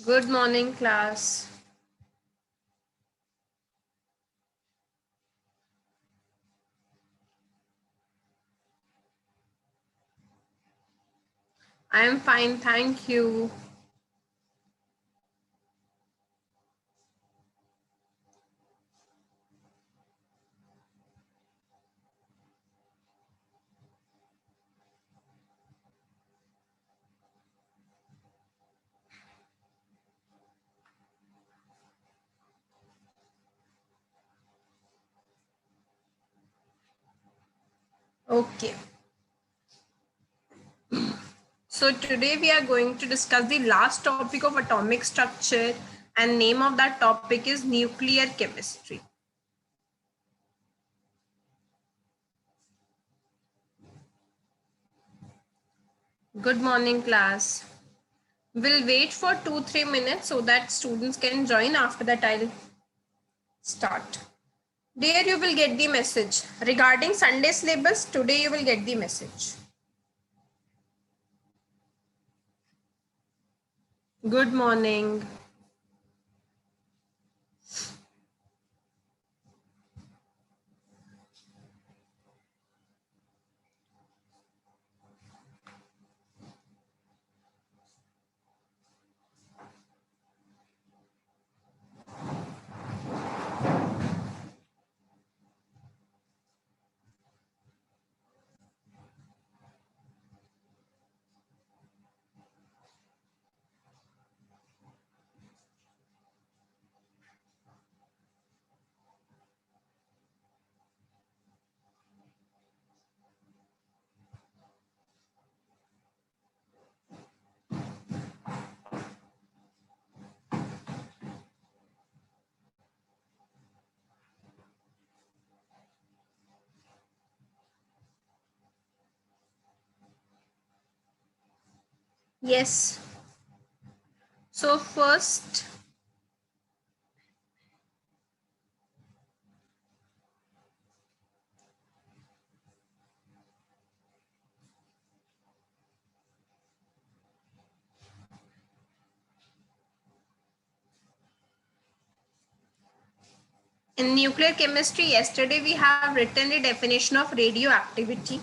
Good morning, class. I am fine, thank you. Okay. So today we are going to discuss the last topic of atomic structure, and name of that topic is nuclear chemistry. Good morning, class. We'll wait for 2-3 minutes so that students can join. After that, I'll start. There you will get the message. Regarding Sunday syllabus, today you will get the message. Good morning. Yes. So first, in nuclear chemistry, yesterday we have written the definition of radioactivity.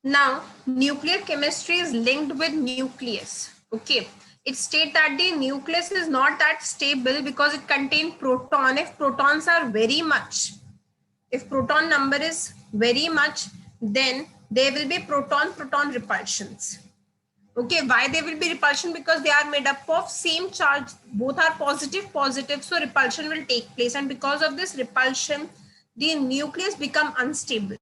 Now, nuclear chemistry is linked with nucleus. Okay. It states that the nucleus is not that stable because it contains proton. If protons are very much, if proton number is very much, then there will be proton-proton repulsions. Okay, why they will be repulsion? Because they are made up of same charge, both are positive, so repulsion will take place, and because of this repulsion, the nucleus become unstable.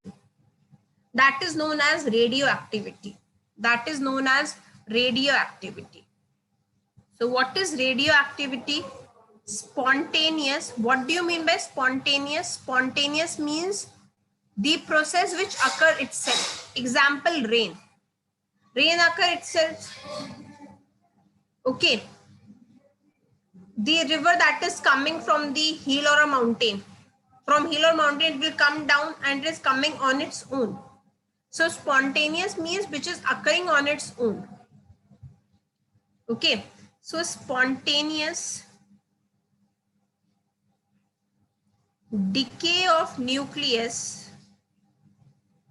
That is known as radioactivity. That is known as radioactivity. So what is radioactivity? Spontaneous. What do you mean by spontaneous? Spontaneous means the process which occur itself. Example, rain. Rain occur itself. Okay. The river that is coming from the hill or a mountain. From hill or mountain, it will come down and it is coming on its own. So spontaneous means which is occurring on its own. Okay. So spontaneous decay of nucleus,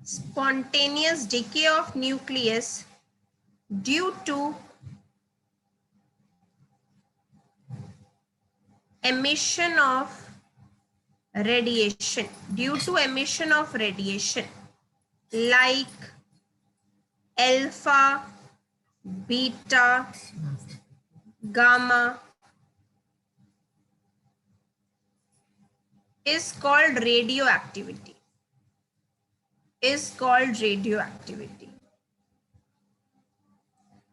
spontaneous decay of nucleus due to emission of radiation, due to emission of radiation like alpha, beta, gamma is called radioactivity. Is called radioactivity.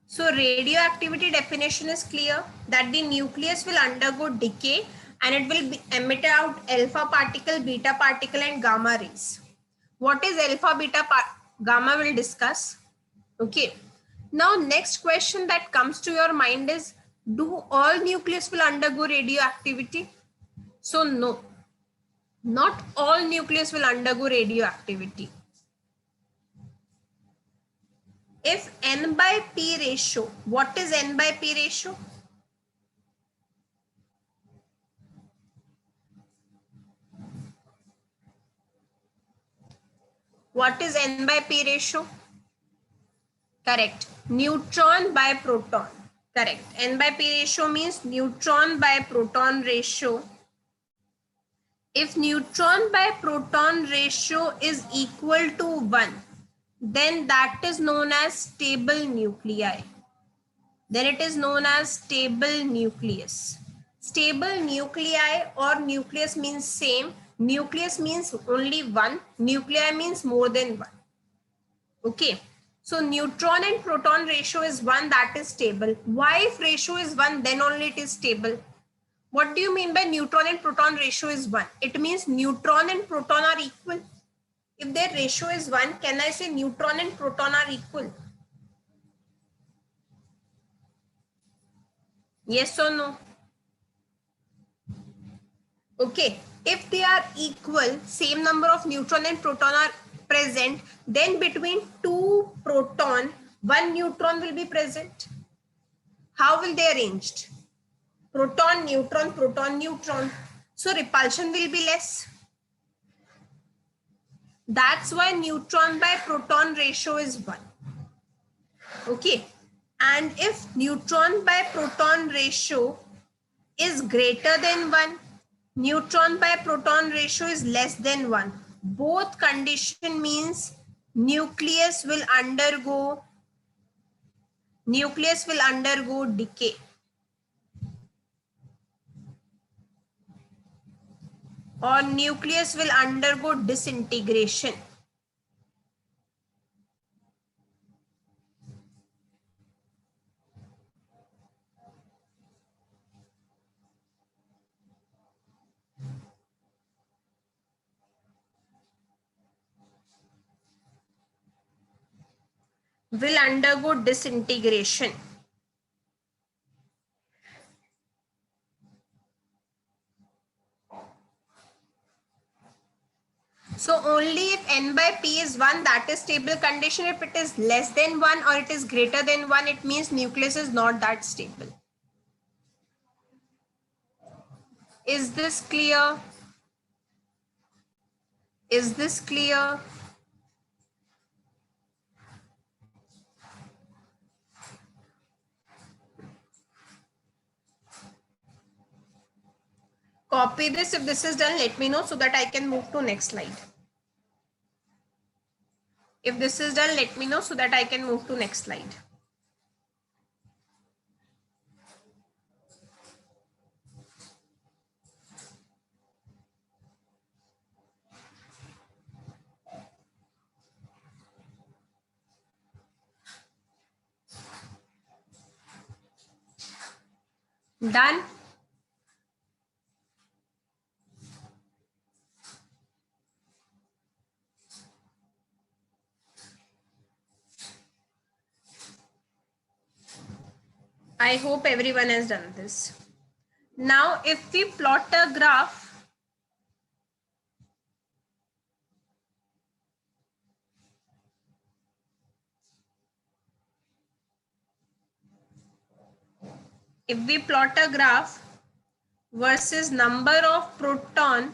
So radioactivity definition is clear that the nucleus will undergo decay and it will emit out alpha particle, beta particle and gamma rays. What is alpha, beta, gamma we'll discuss. Okay. Now next question that comes to your mind is, do all nucleus will undergo radioactivity? So no, not all nucleus will undergo radioactivity. If N by P ratio, what is N by P ratio? What is N by P ratio? Correct. Neutron by proton. Correct. N by P ratio means neutron by proton ratio. If neutron by proton ratio is equal to 1, then that is known as stable nuclei. Then it is known as stable nucleus. Stable nuclei or nucleus means same. Nucleus means only one. Nuclei means more than one. Okay. So neutron and proton ratio is 1, that is stable. Why if ratio is 1, then only it is stable? What do you mean by neutron and proton ratio is 1? It means neutron and proton are equal. If their ratio is 1, can I say neutron and proton are equal? Yes or no? Okay. If they are equal, same number of neutron and proton are present, then between two proton, one neutron will be present. How will they arranged? Proton, neutron, proton, neutron. So repulsion will be less. That's why neutron by proton ratio is 1. Okay. And if neutron by proton ratio is greater than 1, neutron by proton ratio is less than 1. Both condition means nucleus will undergo decay. Or nucleus will undergo disintegration. Will undergo disintegration. So only if N by P is 1, that is stable condition. If it is less than 1 or it is greater than 1, it means nucleus is not that stable. Is this clear? Is this clear? Copy this. If this is done, let me know so that I can move to next slide. If this is done, let me know so that I can move to next slide. Done. I hope everyone has done this. Now, if we plot a graph, versus number of proton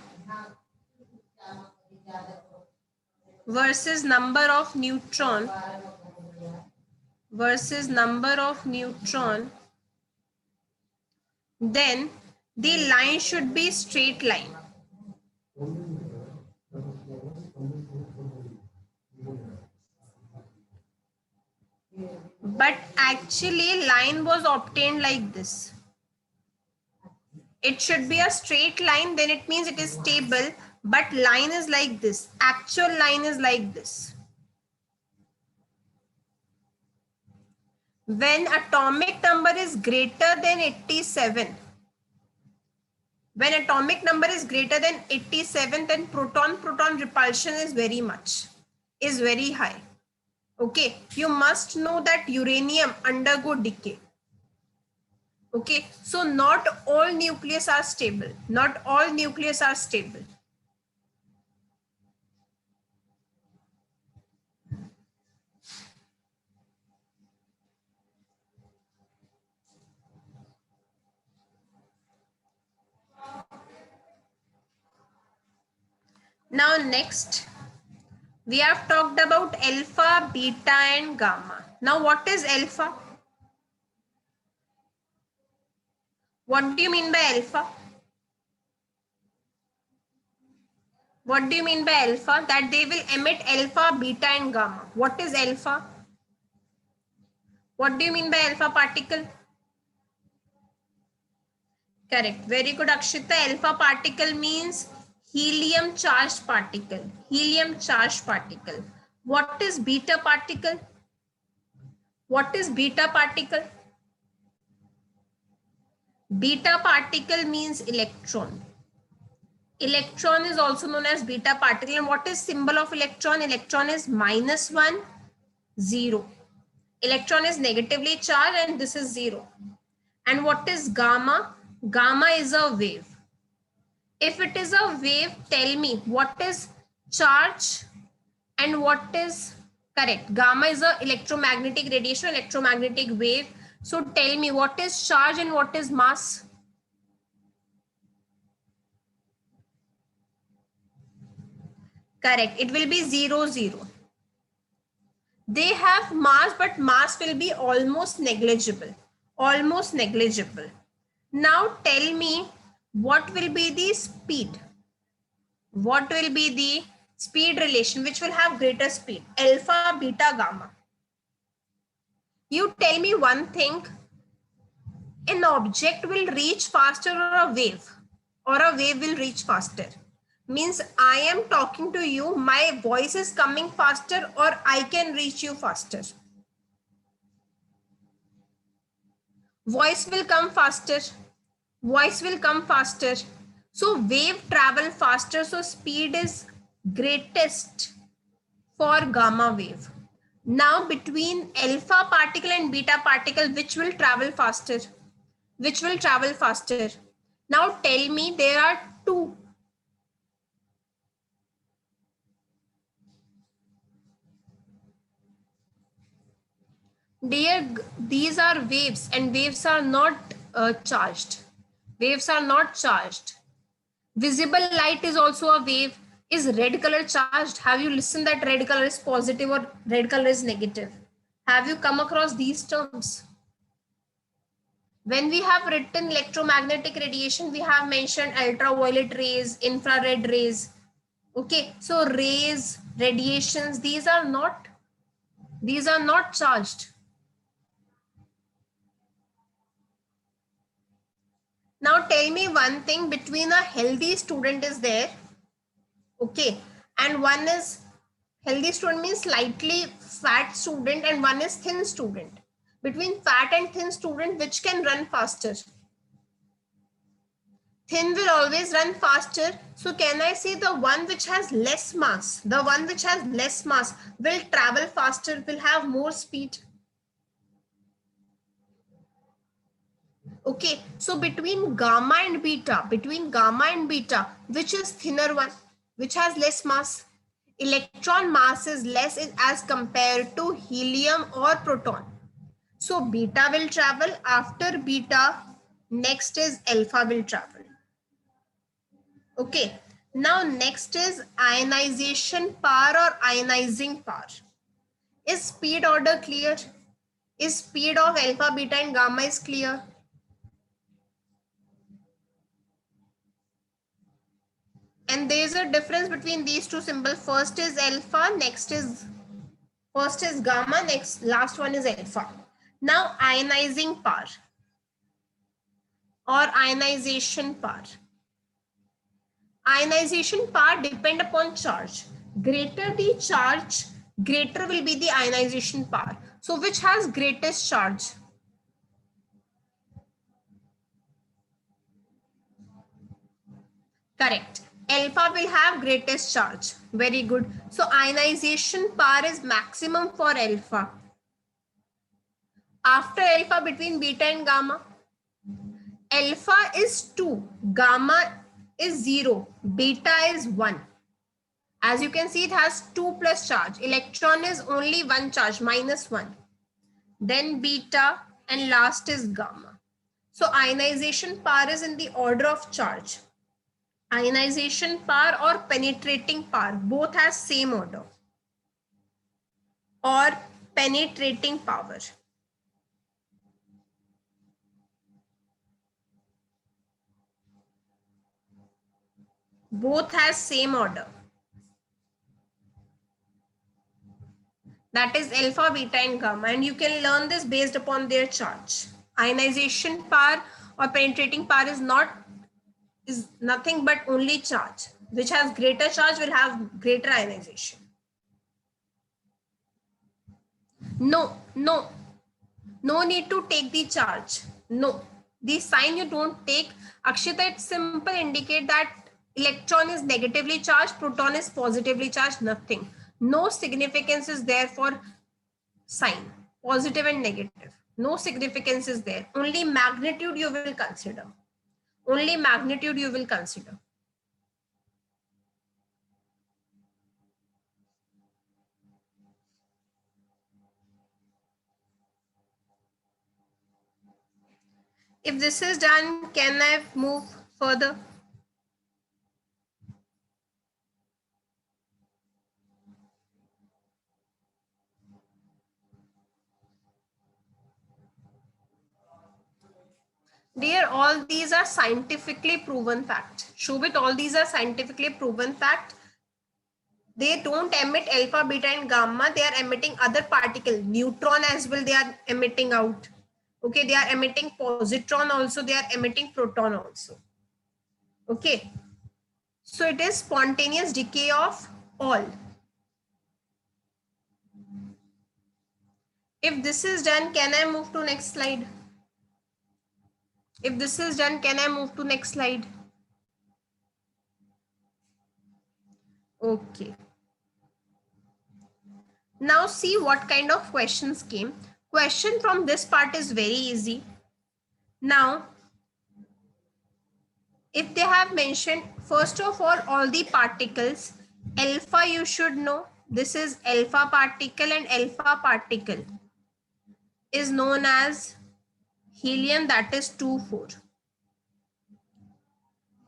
versus number of neutron then the line should be straight line. But actually line was obtained like this. It should be a straight line, then it means it is stable, but line is like this. Actual line is like this. When atomic number is greater than 87, then proton repulsion is very high. Okay, you must know that uranium undergo decay. Okay, so not all nucleus are stable. Now next, we have talked about alpha, beta and gamma. Now what is alpha? What do you mean by alpha? What do you mean by alpha? That they will emit alpha, beta and gamma. What is alpha? What do you mean by alpha particle? Correct. Very good, Akshita. Alpha particle means helium charged particle. Helium charged particle. What is beta particle? What is beta particle? Beta particle means electron. Electron is also known as beta particle. And what is symbol of electron? Electron is -1, 0. Electron is negatively charged and this is 0. And what is gamma? Gamma is a wave. If it is a wave, tell me what is charge and what is correct. Gamma is a electromagnetic radiation, electromagnetic wave. So tell me what is charge and what is mass? Correct. It will be 0, 0. They have mass, but mass will be almost negligible. Almost negligible. Now tell me what will be the speed? What will be the speed relation which will have greater speed? Alpha, beta, gamma. You tell me one thing. An object will reach faster or a wave will reach faster. Means I am talking to you, my voice is coming faster or I can reach you faster. Voice will come faster. Voice will come faster. So wave travel faster. So speed is greatest for gamma wave. Now between alpha particle and beta particle, which will travel faster? Which will travel faster? Now tell me, there are two. These are waves and waves are not charged. Waves are not charged. Visible light is also a wave. Is red color charged? Have you listened that red color is positive or red color is negative? Have you come across these terms? When we have written electromagnetic radiation, we have mentioned ultraviolet rays, infrared rays. Okay, so rays, radiations, these are not charged. Now tell me one thing, between a healthy student is there, okay, and one is healthy student means slightly fat student and one is thin student. Between fat and thin student, which can run faster? Thin will always run faster. So can I say the one which has less mass, the one which has less mass will travel faster, will have more speed? Okay, so between gamma and beta, which is thinner one, which has less mass? Electron mass is less as compared to helium or proton. So beta will travel. After beta, next is alpha will travel. Okay, now next is ionization power or ionizing power. Is speed order clear? Is speed of alpha, beta and gamma is clear? And there is a difference between these two symbols. First is alpha, first is gamma, last one is alpha. Now ionizing power or ionization power. Ionization power depend upon charge. Greater the charge, greater will be the ionization power. So which has greatest charge? Correct. Alpha will have greatest charge. Very good. So ionization power is maximum for alpha. After alpha, between beta and gamma, alpha is 2, gamma is 0, beta is 1. As you can see, it has 2 plus charge. Electron is only 1 charge, -1. Then beta and last is gamma. So ionization power is in the order of charge. Ionization power or penetrating power, both has same order. Or penetrating power. Both has same order. That is alpha, beta and gamma, and you can learn this based upon their charge. Ionization power or penetrating power is nothing but only charge. Which has greater charge will have greater ionization. No need to take the charge. No, the sign you don't take. Akshita, it's simple indicate that electron is negatively charged, proton is positively charged, nothing. No significance is there for sign, positive and negative. No significance is there. Only magnitude you will consider. Only magnitude you will consider. If this is done, can I move further? Dear, all these are scientifically proven fact. Shobit, all these are scientifically proven fact. They don't emit alpha, beta and gamma. They are emitting other particle. Neutron as well, they are emitting out. Okay, they are emitting positron also. They are emitting proton also. Okay. So it is spontaneous decay of all. If this is done, can I move to next slide? If this is done, can I move to next slide? Okay. Now see what kind of questions came. Question from this part is very easy. Now, if they have mentioned, first of all the particles, alpha you should know. This is alpha particle, and alpha particle is known as helium, that is 2,4.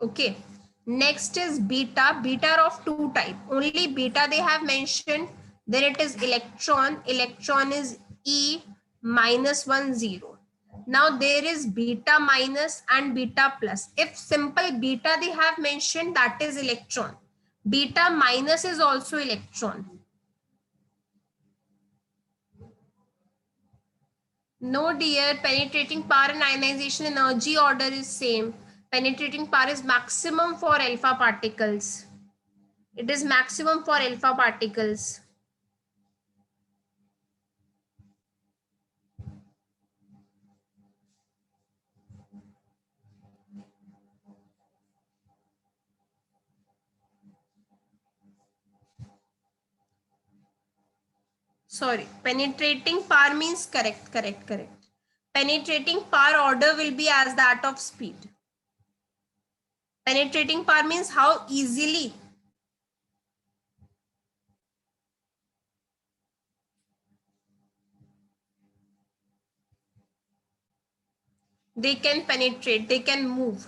Okay. Next is beta. Beta are of two type. Only beta they have mentioned. Then it is electron. Electron is E -10. Now there is beta minus and beta plus. If simple beta they have mentioned, that is electron. Beta minus is also electron. No dear, penetrating power and ionization energy order is same. Penetrating power is maximum for alpha particles. It is maximum for alpha particles. Sorry, penetrating power means correct. Penetrating power order will be as that of speed. Penetrating power means how easily they can penetrate, they can move.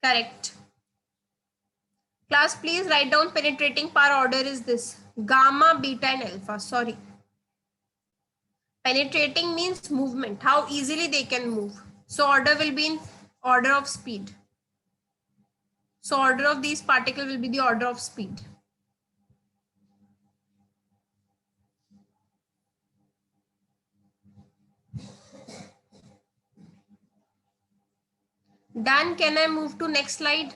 Correct. Class, please write down penetrating power order is this: gamma, beta and alpha. Sorry. Penetrating means movement, how easily they can move. So order will be in order of speed. So order of these particles will be the order of speed. Done. Can I move to next slide?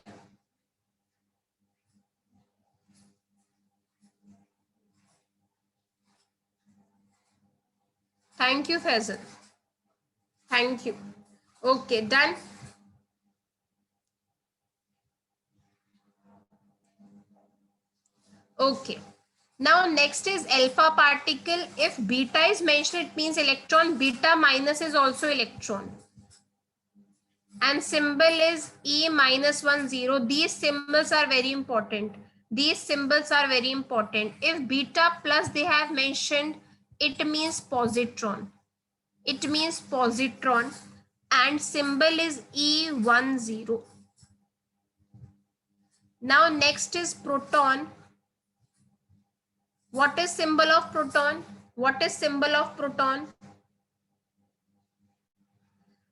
Thank you, Faisal. Thank you. Okay, done. Okay. Now next is alpha particle. If beta is mentioned, it means electron. Beta minus is also electron. And symbol is E -10. These symbols are very important. These symbols are very important. If beta plus they have mentioned, it means positron. It means positron. And symbol is E10. Now next is proton. What is symbol of proton? What is symbol of proton?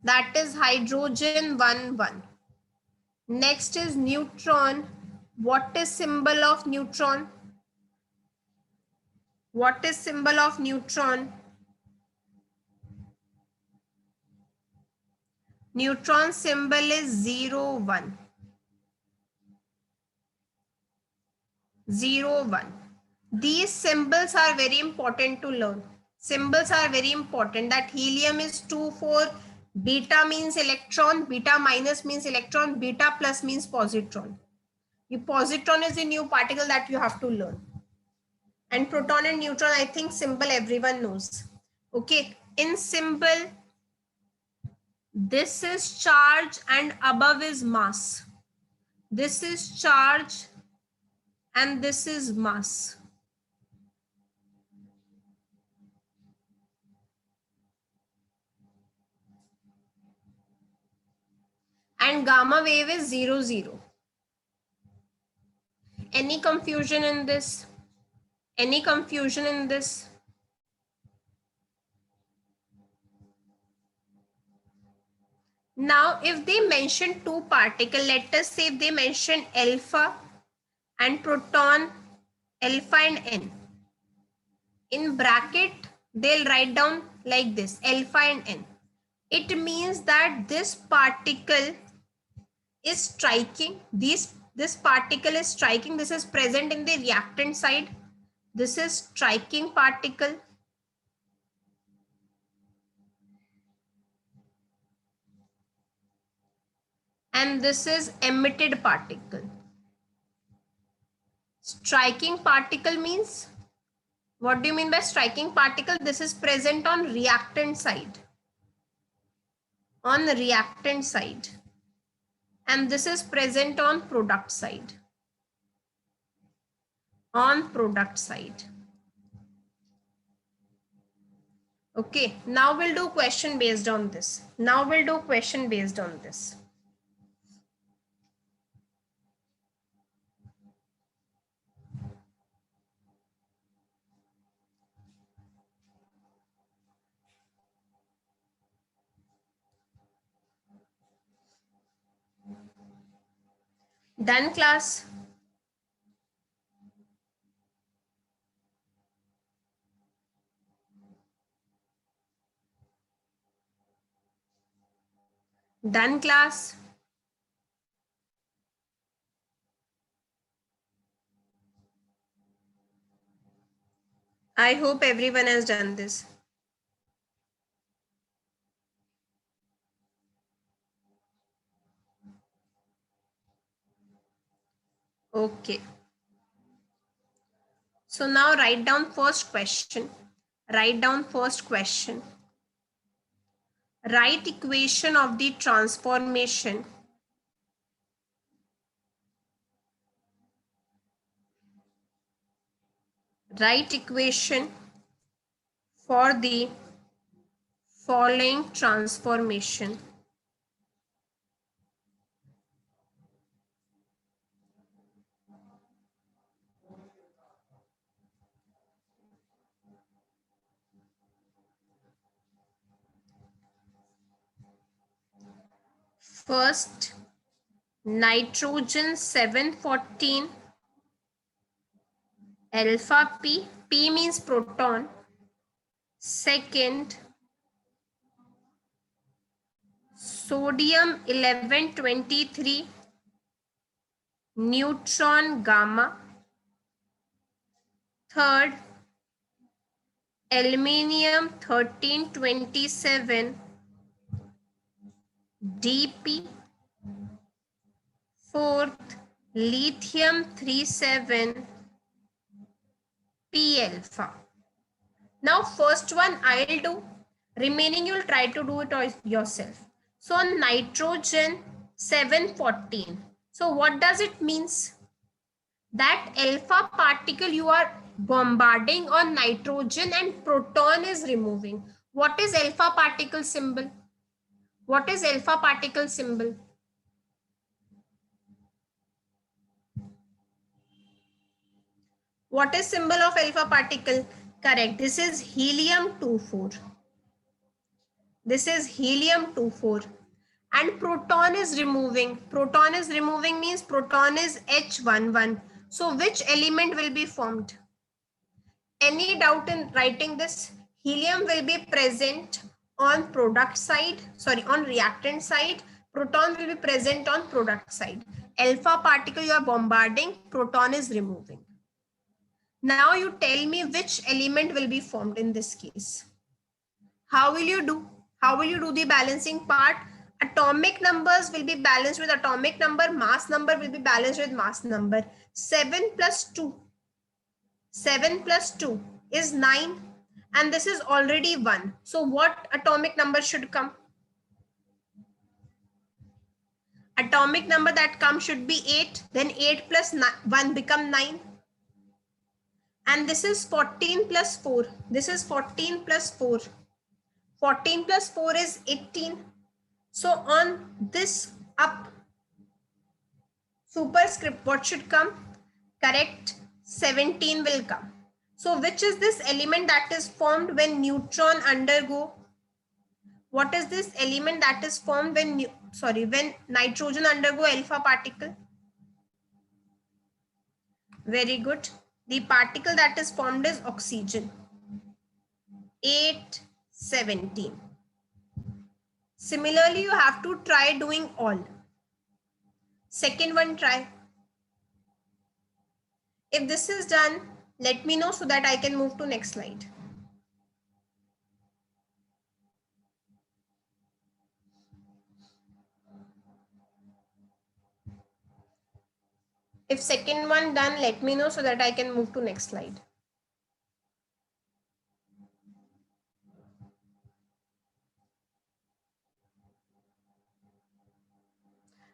That is hydrogen 1 1. Next is neutron. What is symbol of neutron? What is symbol of neutron? Neutron symbol is 0 1. 0 1. These symbols are very important to learn. Symbols are very important. That helium is 2 4. Beta means electron. Beta minus means electron. Beta plus means positron. The positron is a new particle that you have to learn. And proton and neutron, I think symbol everyone knows. Okay. In symbol, this is charge and above is mass. This is charge and this is mass. And gamma wave is 0 0. Any confusion in this? Any confusion in this? Now, if they mention two particles, let us say if they mention alpha and proton, alpha and n. In bracket, they'll write down like this, alpha and n. It means that this particle is striking. This particle is striking. This is present in the reactant side. This is striking particle. And this is emitted particle. Striking particle means, what do you mean by striking particle? This is present on reactant side. On the reactant side. And this is present on product side. On product side. Okay, now we'll do question based on this. Now we'll do question based on this. Done, class? Done, class? I hope everyone has done this. Okay. So now write down first question. Write down first question. Write equation of the transformation. Write equation for the following transformation. First, nitrogen 714 alpha P. P means proton. Second, sodium 1123 neutron gamma. Third, aluminium 1327 DP. Fourth, lithium 37 P alpha. Now first one I'll do, remaining you'll try to do it yourself. So nitrogen 714. So what does it means? That alpha particle you are bombarding on nitrogen and proton is removing. What is alpha particle symbol? What is alpha particle symbol? What is symbol of alpha particle? Correct. This is helium-24. This is helium-24. And proton is removing. Proton is removing means proton is H11. So which element will be formed? Any doubt in writing this? Helium will be present on product side, sorry, on reactant side. Proton will be present on product side. Alpha particle you are bombarding, proton is removing. Now you tell me which element will be formed in this case. How will you do? How will you do the balancing part? Atomic numbers will be balanced with atomic number, mass number will be balanced with mass number. 7 plus 2. 7 plus 2 is 9 and this is already 1. So what atomic number should come? Atomic number that comes should be 8. Then 8 plus 1 become 9. And this is 14 plus 4. This is 14 plus 4. 14 plus 4 is 18. So on this up superscript, what should come? Correct, 17 will come. So which is this element that is formed when neutron undergo? What is this element that is formed when, when nitrogen undergo alpha particle? Very good. The particle that is formed is oxygen. 8, 17. Similarly, you have to try doing all. Second one, try. If this is done, let me know so that I can move to next slide. If second one done, let me know so that I can move to next slide.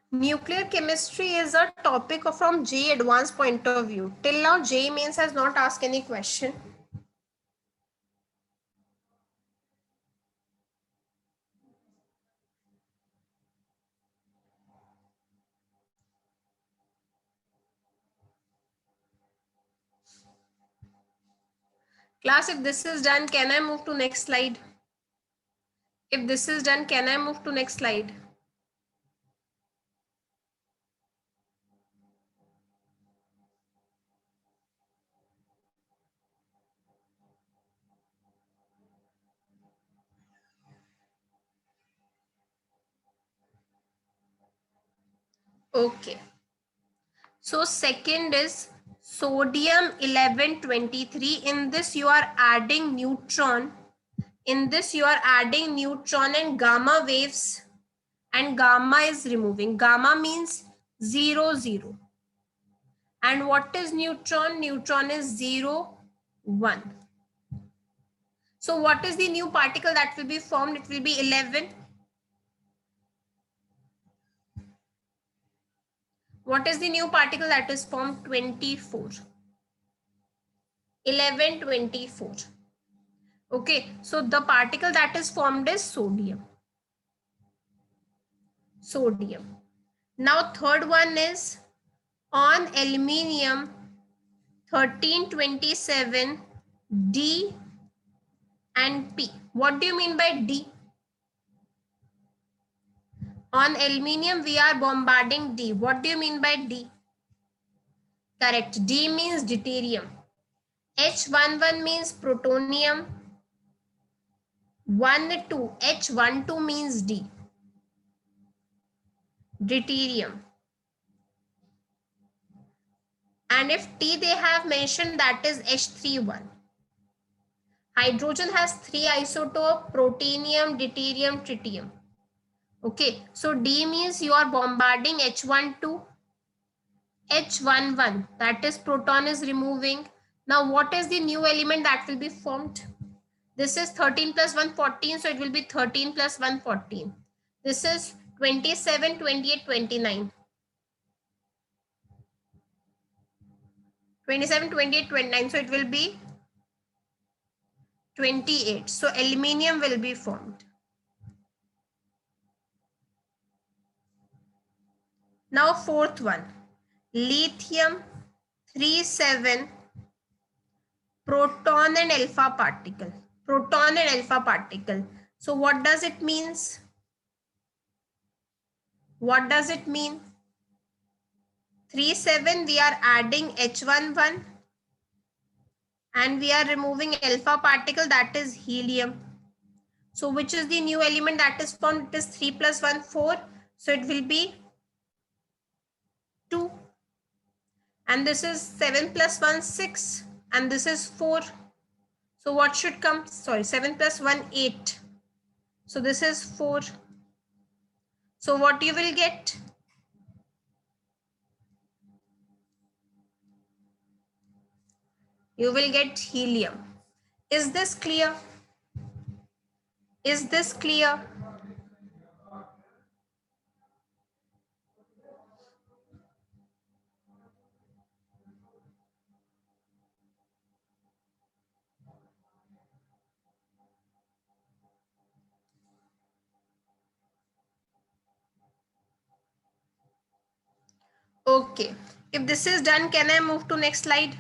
Nuclear chemistry is a topic from JEE advanced point of view. Till now, JEE Mains has not asked any question. Class, if this is done, can I move to next slide? If this is done, can I move to next slide? Okay. So second is sodium 1123. In this you are adding neutron. In this you are adding neutron and gamma waves, and gamma is removing. Gamma means 0, 0. And what is neutron? Neutron is 0, 1. So what is the new particle that will be formed? It will be 11. What is the new particle that is formed? 24. 11, 24. Okay, so the particle that is formed is sodium. Sodium. Now third one is on aluminium 1327 D and P. What do you mean by D? On aluminium we are bombarding D. What do you mean by D? Correct. D means deuterium. H11 means plutonium. 2. H12 means D. Deuterium. And if T they have mentioned, that is H31. Hydrogen has 3 isotopes: protonium, deuterium, tritium. Okay, so D means you are bombarding H12, H11, that is proton is removing. Now what is the new element that will be formed? This is 13 plus 1, 14, so it will be 13 plus 1, 14. This is 27, 28, 29. 27, 28, 29, so it will be 28. So aluminium will be formed. Now fourth one, lithium 37 proton and alpha particle. Proton and alpha particle. So what does it means? What does it mean? 3 7 we are adding H11 and we are removing alpha particle, that is helium. So which is the new element that is formed? It is 3 plus 1 4. So it will be 2. And this is 7 plus 1 6 and this is 4. So what should come? Sorry, 7 plus 1 8. So this is 4. So what you will get? You will get helium. Is this clear? Is this clear? Okay. If this is done, can I move to next slide?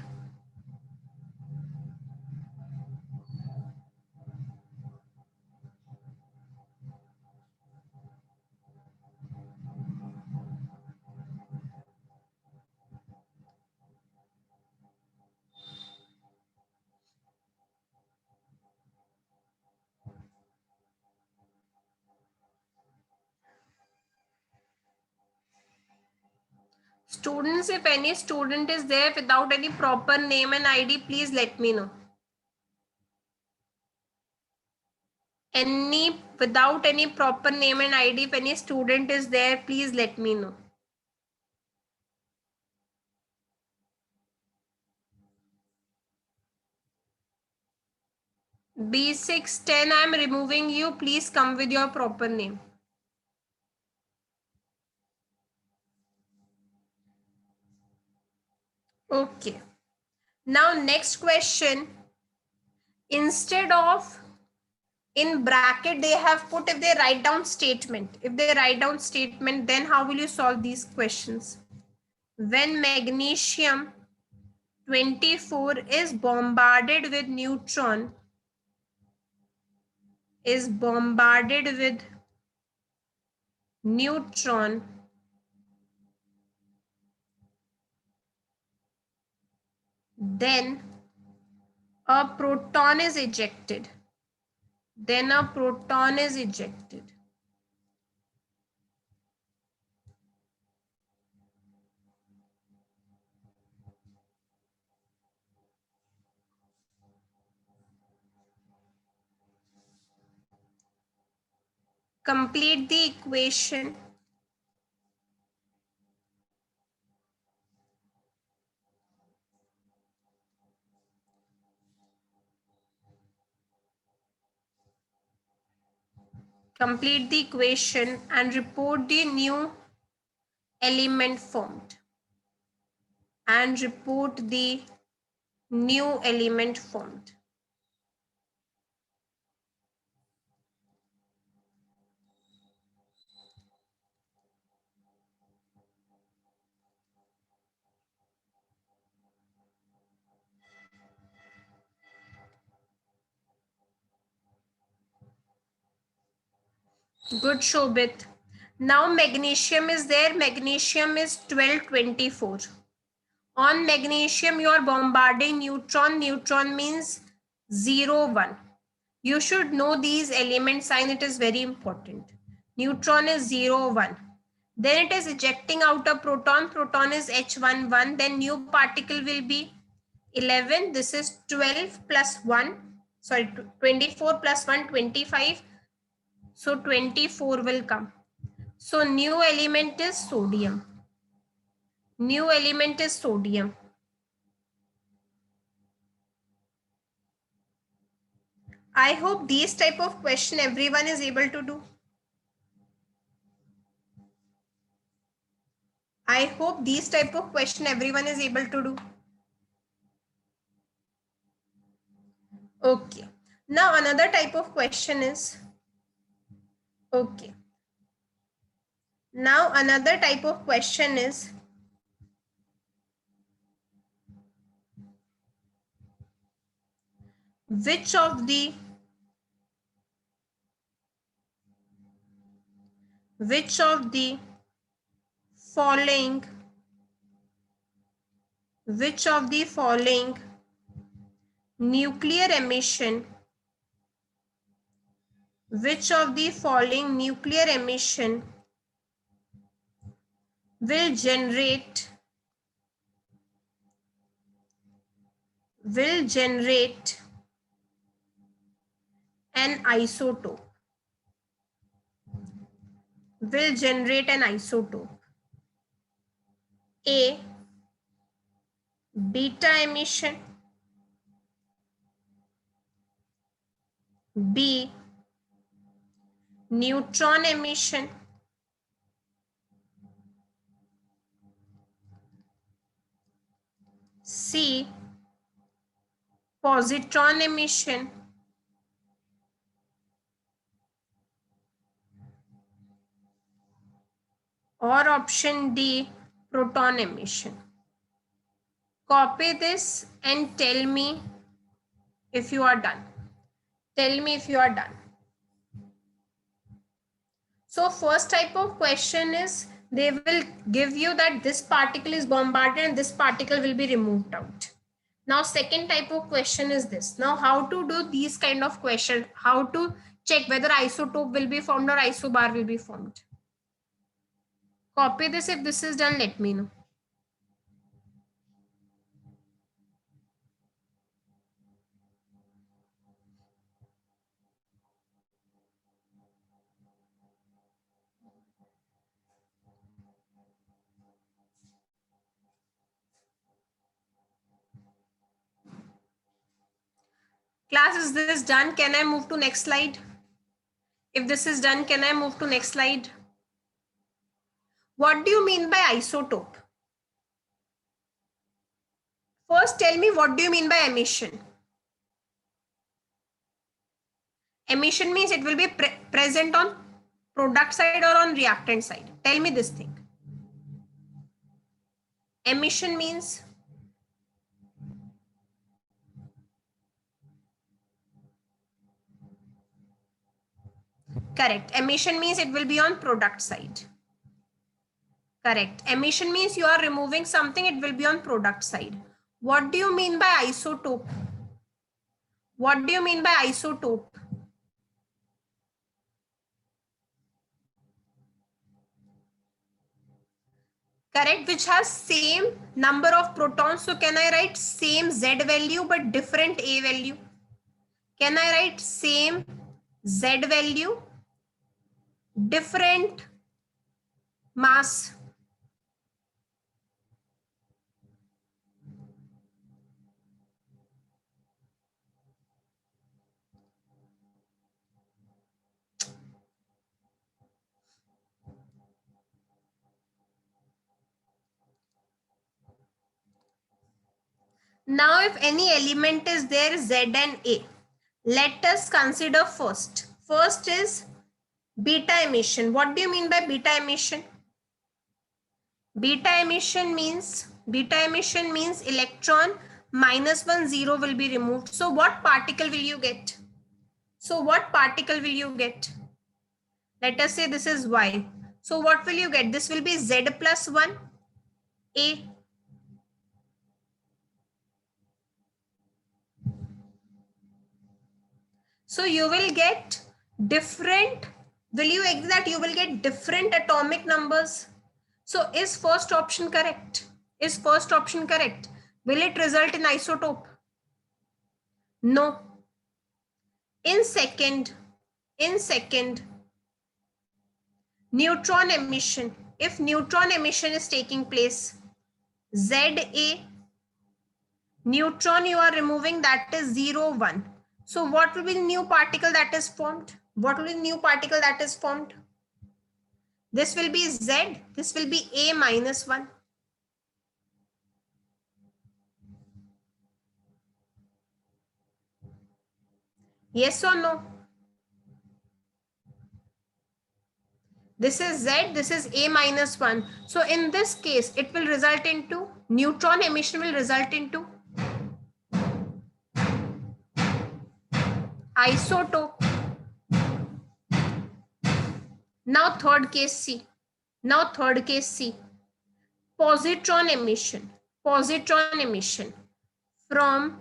Students, if any student is there without any proper name and ID, please let me know. Without any proper name and ID, if any student is there, please let me know. B610, I am removing you. Please come with your proper name. Okay. Now next question. Instead of in bracket, they have put if they write down statement. If they write down statement, then how will you solve these questions? When magnesium 24 is bombarded with neutron, then a proton is ejected. Complete the equation. Complete the equation and report the new element formed. Good, Shobit. Now magnesium is there. Magnesium is 1224. On magnesium, you are bombarding neutron. Neutron means 0, 1. You should know these element sign. It is very important. Neutron is 0, 1. Then it is ejecting out a proton. Proton is H11. Then new particle will be 11. This is 12 plus 1. Sorry, 24 plus 1, 25. So 24 will come. So new element is sodium. I hope these type of question everyone is able to do. Okay. Now another type of question is, which of the following nuclear emission will generate an isotope A, beta emission, B, neutron emission, C, positron emission, or option D, proton emission. Copy this and tell me if you are done. So first type of question is they will give you that this particle is bombarded and this particle will be removed out. Now second type of question is this. Now how to do these kind of question? How to check whether isotope will be formed or isobar will be formed? Copy this. If this is done, let me know. Class, is this done? Can I move to next slide? If this is done, can I move to next slide? What do you mean by isotope? First, tell me what do you mean by emission? Emission means it will be present on product side or on reactant side. Tell me this thing. Emission means correct. Emission means it will be on product side. Correct. Emission means you are removing something, it will be on product side. What do you mean by isotope? What do you mean by isotope? Correct, which has same number of protons. So can I write same Z value but different A value? Can I write same Z value, different mass? Now, if any element is there, Z and A, let us consider first. First is beta emission. What do you mean by beta emission? Beta emission means electron -1 0 will be removed. So what particle will you get? Let us say this is Y. So what will you get? This will be Z plus 1 A. So you will get different, will you agree that you will get different atomic numbers? So is first option correct? Will it result in isotope? No. In second, neutron emission. If neutron emission is taking place, ZA, neutron you are removing, that is 0, 1. So what will be the new particle that is formed? This will be Z, this will be A minus 1. Yes or no? This is Z, this is A minus 1. So in this case, it will result into, neutron emission will result into isotope. Now third case C. Positron emission. From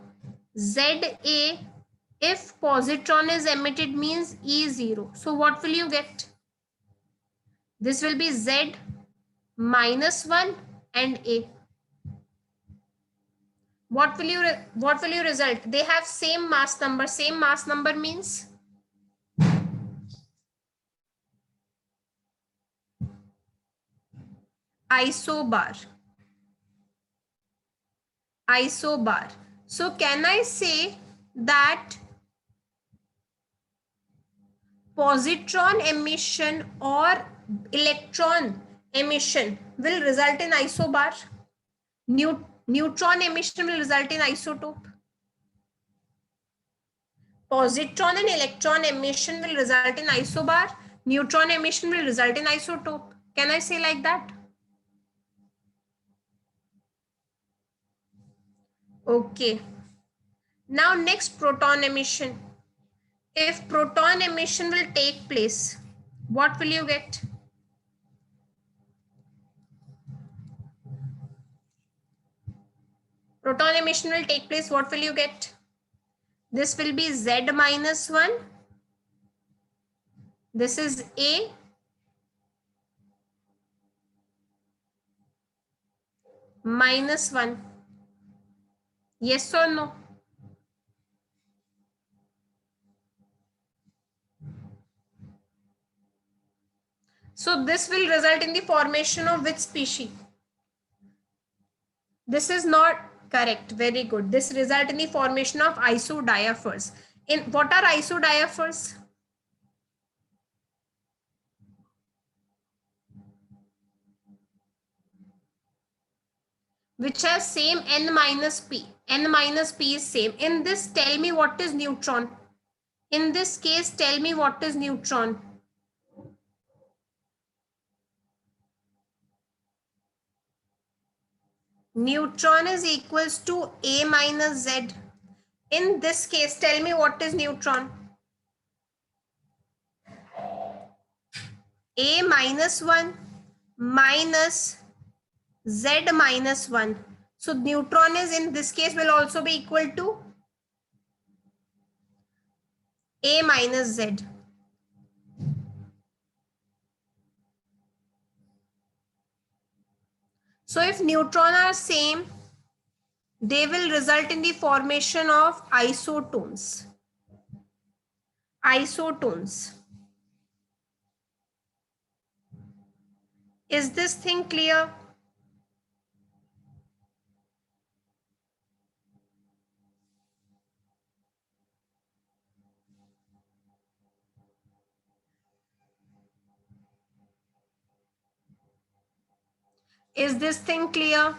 ZA, if positron is emitted means E0. So what will you get? This will be Z minus 1 and A. What will you result? They have same mass number. Same mass number means isobar. So can I say that positron emission or electron emission will result in isobar? Neutron emission will result in isotope. Positron and electron emission will result in isobar. Neutron emission will result in isotope. Can I say like that? Okay. Now next, proton emission. If proton emission will take place, what will you get? Proton emission will take place, what will you get? This will be Z minus 1. This is A. Minus 1. Yes or no? So this will result in the formation of which species? This is not correct. Very good. This result in the formation of isodiaphers. In what are isodiaphers? Which has same N minus P. N minus P is same. In this, tell me what is neutron. In this case, tell me what is neutron. Neutron is equals to A minus Z. In this case, tell me what is neutron. A minus 1 minus Z minus 1. So neutron is in this case will also be equal to A minus Z. So if neutron are same, they will result in the formation of isotones. Is this thing clear? Is this thing clear?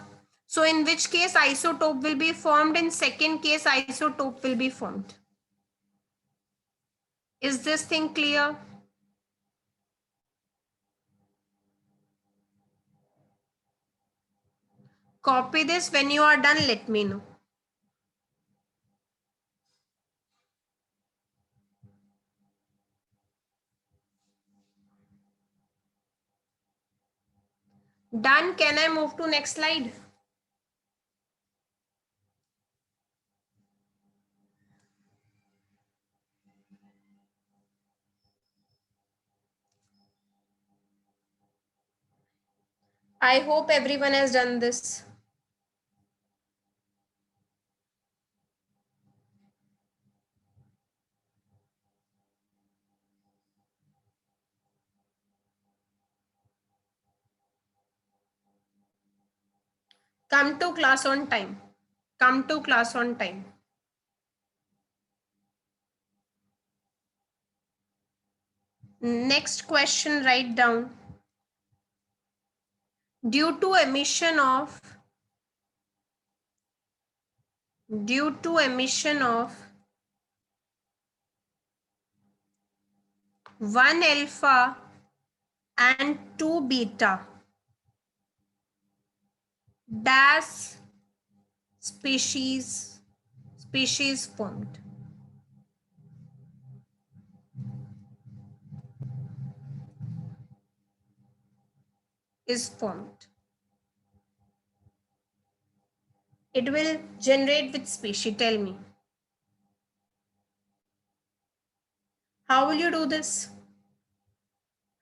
So in which case isotope will be formed? In second case isotope will be formed. Is this thing clear? Copy this. When you are done, let me know. Done. Can I move to next slide? I hope everyone has done this. Come to class on time. Come to class on time. Next question, write down. Due to emission of 1 alpha and 2 beta dash species formed. is formed. It will generate which species? Tell me. How will you do this?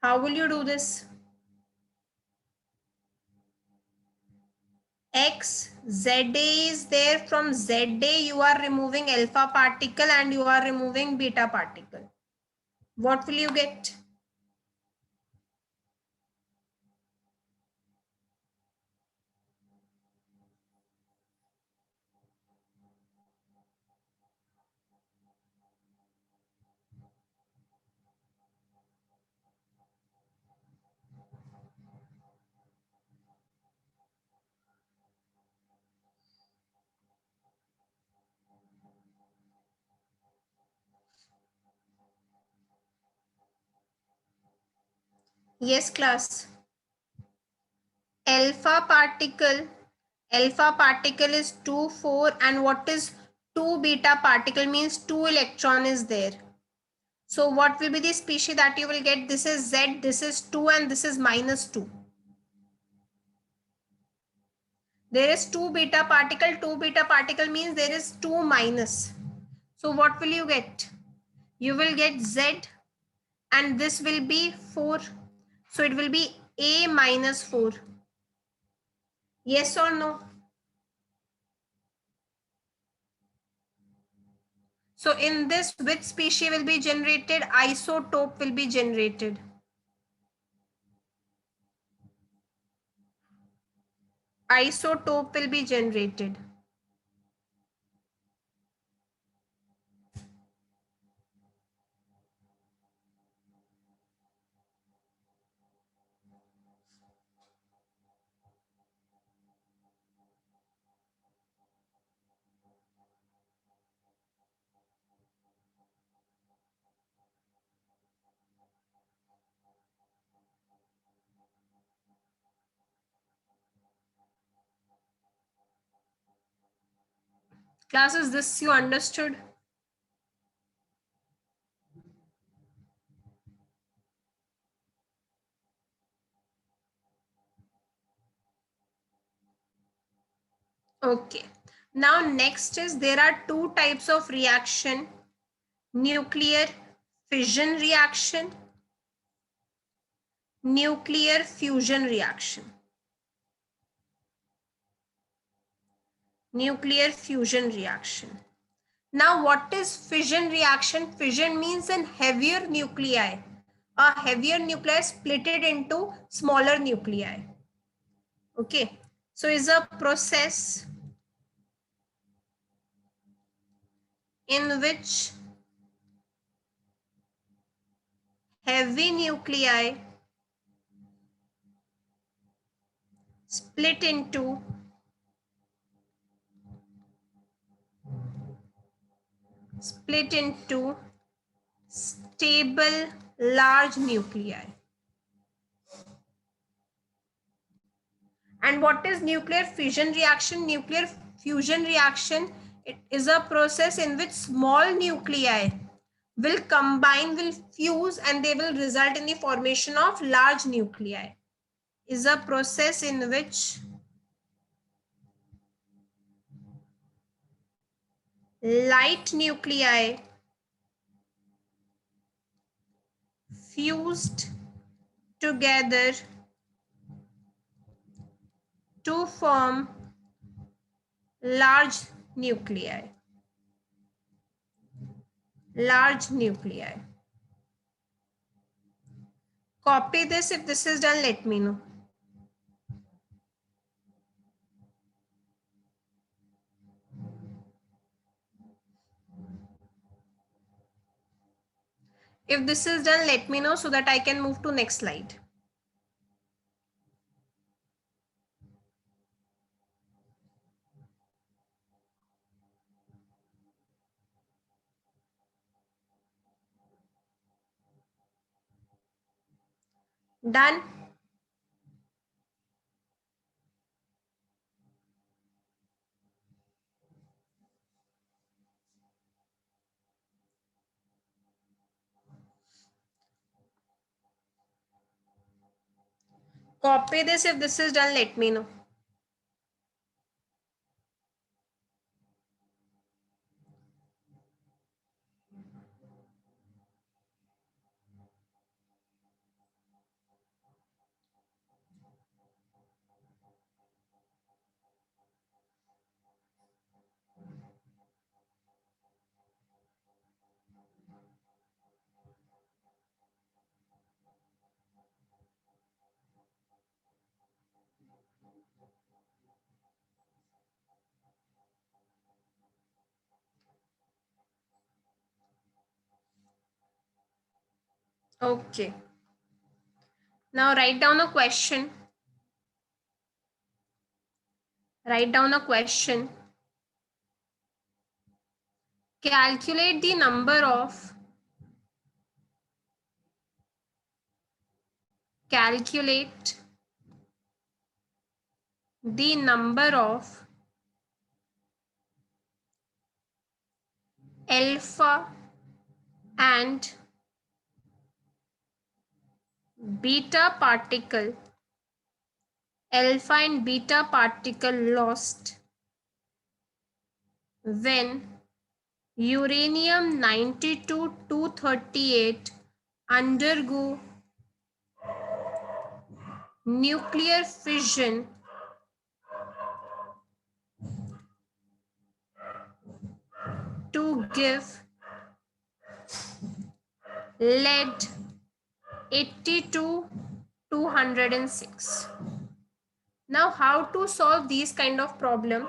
How will you do this? X, ZA is there. From ZA you are removing alpha particle and you are removing beta particle. What will you get? Yes, class. Alpha particle is 2, 4, and what is 2 beta particle means 2 electron is there. So what will be the species that you will get? This is Z, this is 2 and this is -2. There is 2 beta particle means there is 2 minus. So what will you get? You will get Z and this will be 4. So it will be A -4. Yes or no? So in this, which species will be generated? Isotope will be generated. Isotope will be generated. Classes, this you understood? Okay. Now next is there are two types of reaction. Nuclear fission reaction, nuclear fusion reaction. Nuclear fusion reaction. Now what is fission reaction? Fission means an heavier nuclei. A heavier nuclei split it into smaller nuclei. Okay. So is a process in which heavy nuclei split into stable large nuclei. And what is nuclear fission reaction? Nuclear fusion reaction, it is a process in which small nuclei will combine, will fuse, and they will result in the formation of large nuclei. Is a process in which light nuclei fused together to form large nuclei. Large nuclei. Copy this. If this is done, let me know. If this is done, let me know so that I can move to next slide. Done. Copy this. If this is done, let me know. Okay. Now write down a question. Write down a question. Calculate the number of alpha and beta particle lost when uranium 92-238 undergo nuclear fission to give lead 82-206. Now, how to solve these kind of problem?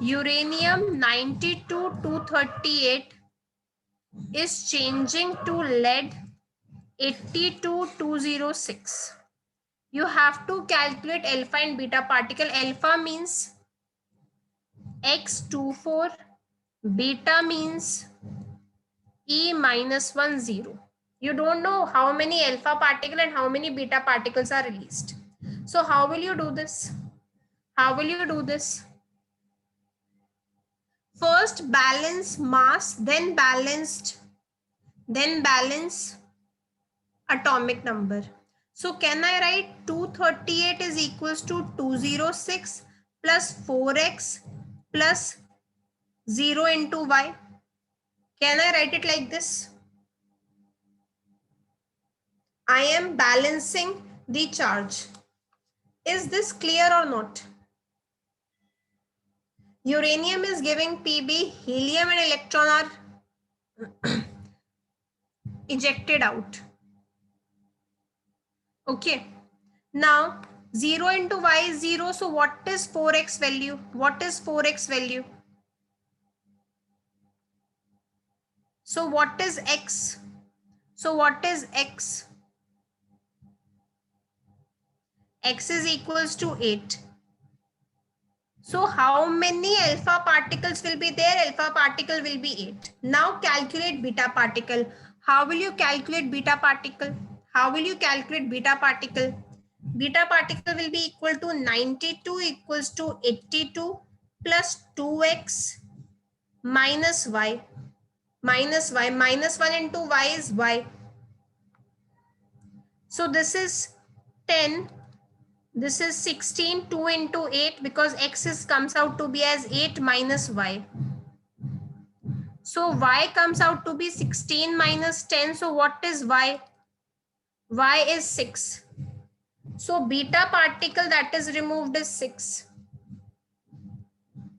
Uranium 92-238 is changing to lead 82-206. You have to calculate alpha and beta particle. Alpha means X24, beta means E-10. You don't know how many alpha particle and how many beta particles are released. So how will you do this? How will you do this? First balance mass, then balance atomic number. So can I write 238 is equals to 206 plus 4x plus 0 into y? Can I write it like this? I am balancing the charge. Is this clear or not? Uranium is giving Pb, helium and electron are ejected out. Okay. Now 0 into y is 0. So what is 4x value? What is 4x value? So what is x? So what is x? X is equals to 8. So how many alpha particles will be there? Alpha particle will be 8. Now calculate beta particle. How will you calculate beta particle? How will you calculate beta particle? Beta particle will be equal to 92 equals to 82 plus 2x minus y. Minus y. Minus 1 into y is y. So this is 10. This is 16, 2 into 8 because x is comes out to be as 8 minus y. So y comes out to be 16 minus 10. So what is y? Y is 6. So beta particle that is removed is 6.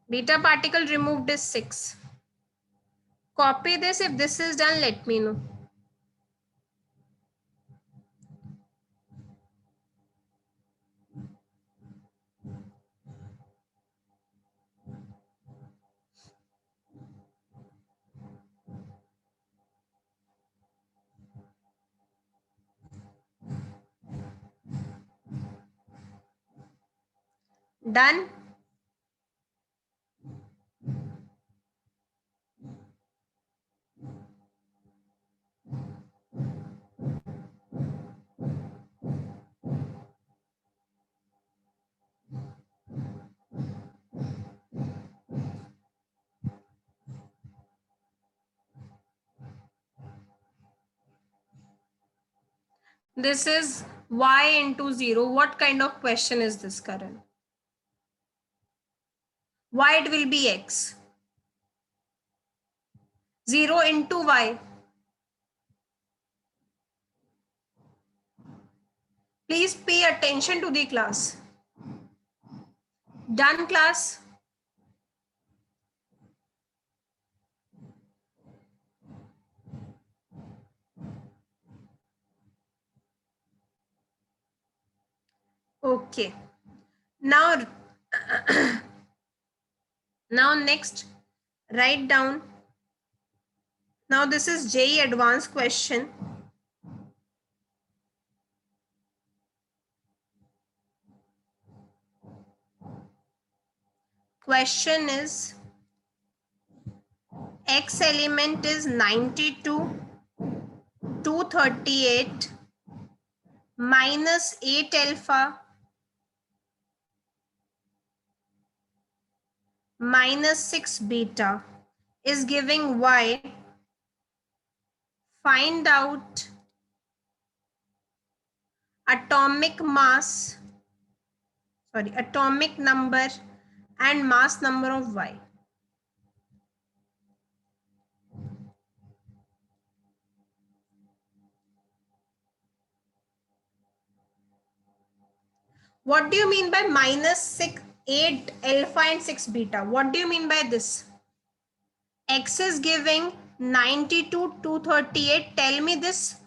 Beta particle removed is 6. Copy this. If this is done, let me know. Done. This is Y into 0. What kind of question is this, Karan? Why it will be X? 0 into Y. Please pay attention to the class. Done, class? Okay. Now, now next, write down. Now this is JEE advanced question. Question is, X element is 92, 238, minus 8 alpha, minus 6 beta is giving Y. Find out atomic number and mass number of Y. What do you mean by minus 6, 8 alpha and 6 beta? What do you mean by this? X is giving 92, 238. Tell me this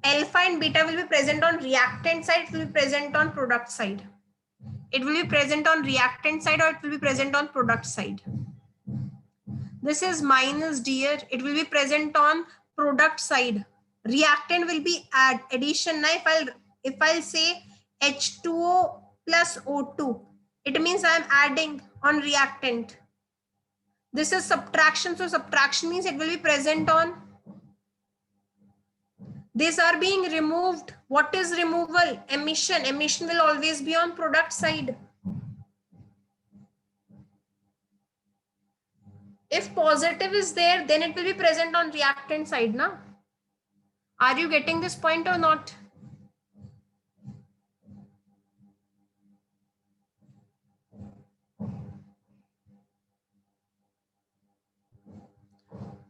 alpha and beta will be present on reactant side, it will be present on product side. It will be present on reactant side or it will be present on product side. This is minus, dear. It will be present on product side. Reactant will be addition. Now if I'll say H2O plus O2, it means I'm adding on reactant. This is subtraction. So subtraction means it will be present on. These are being removed. What is removal? Emission. Emission will always be on product side. If positive is there, then it will be present on reactant side, na? Are you getting this point or not?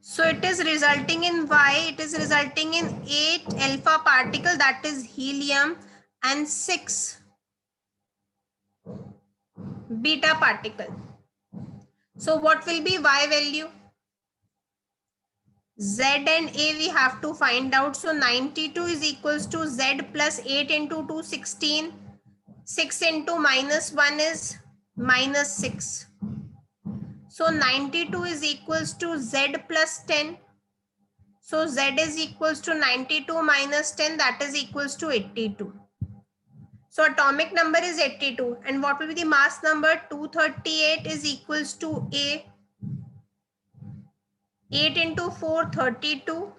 So it is resulting in Y, it is resulting in 8 alpha particle, that is helium, and 6 beta particle. So what will be Y value? Z and A we have to find out. So 92 is equals to Z plus 8 into 2, 16. 6 into minus 1 is minus 6. So 92 is equals to Z plus 10. So Z is equals to 92 minus 10, that is equals to 82. So atomic number is 82. And what will be the mass number? 238 is equals to A. 8 into 4, 32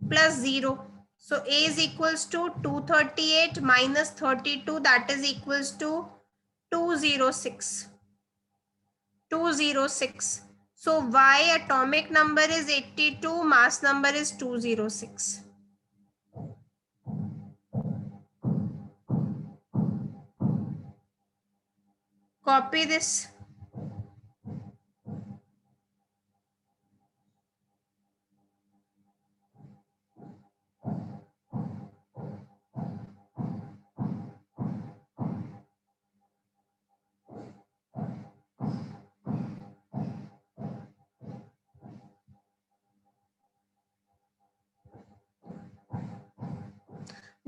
plus 0. So A is equals to 238 minus 32, that is equals to 206. 206. So Y atomic number is 82, mass number is 206. Copy this.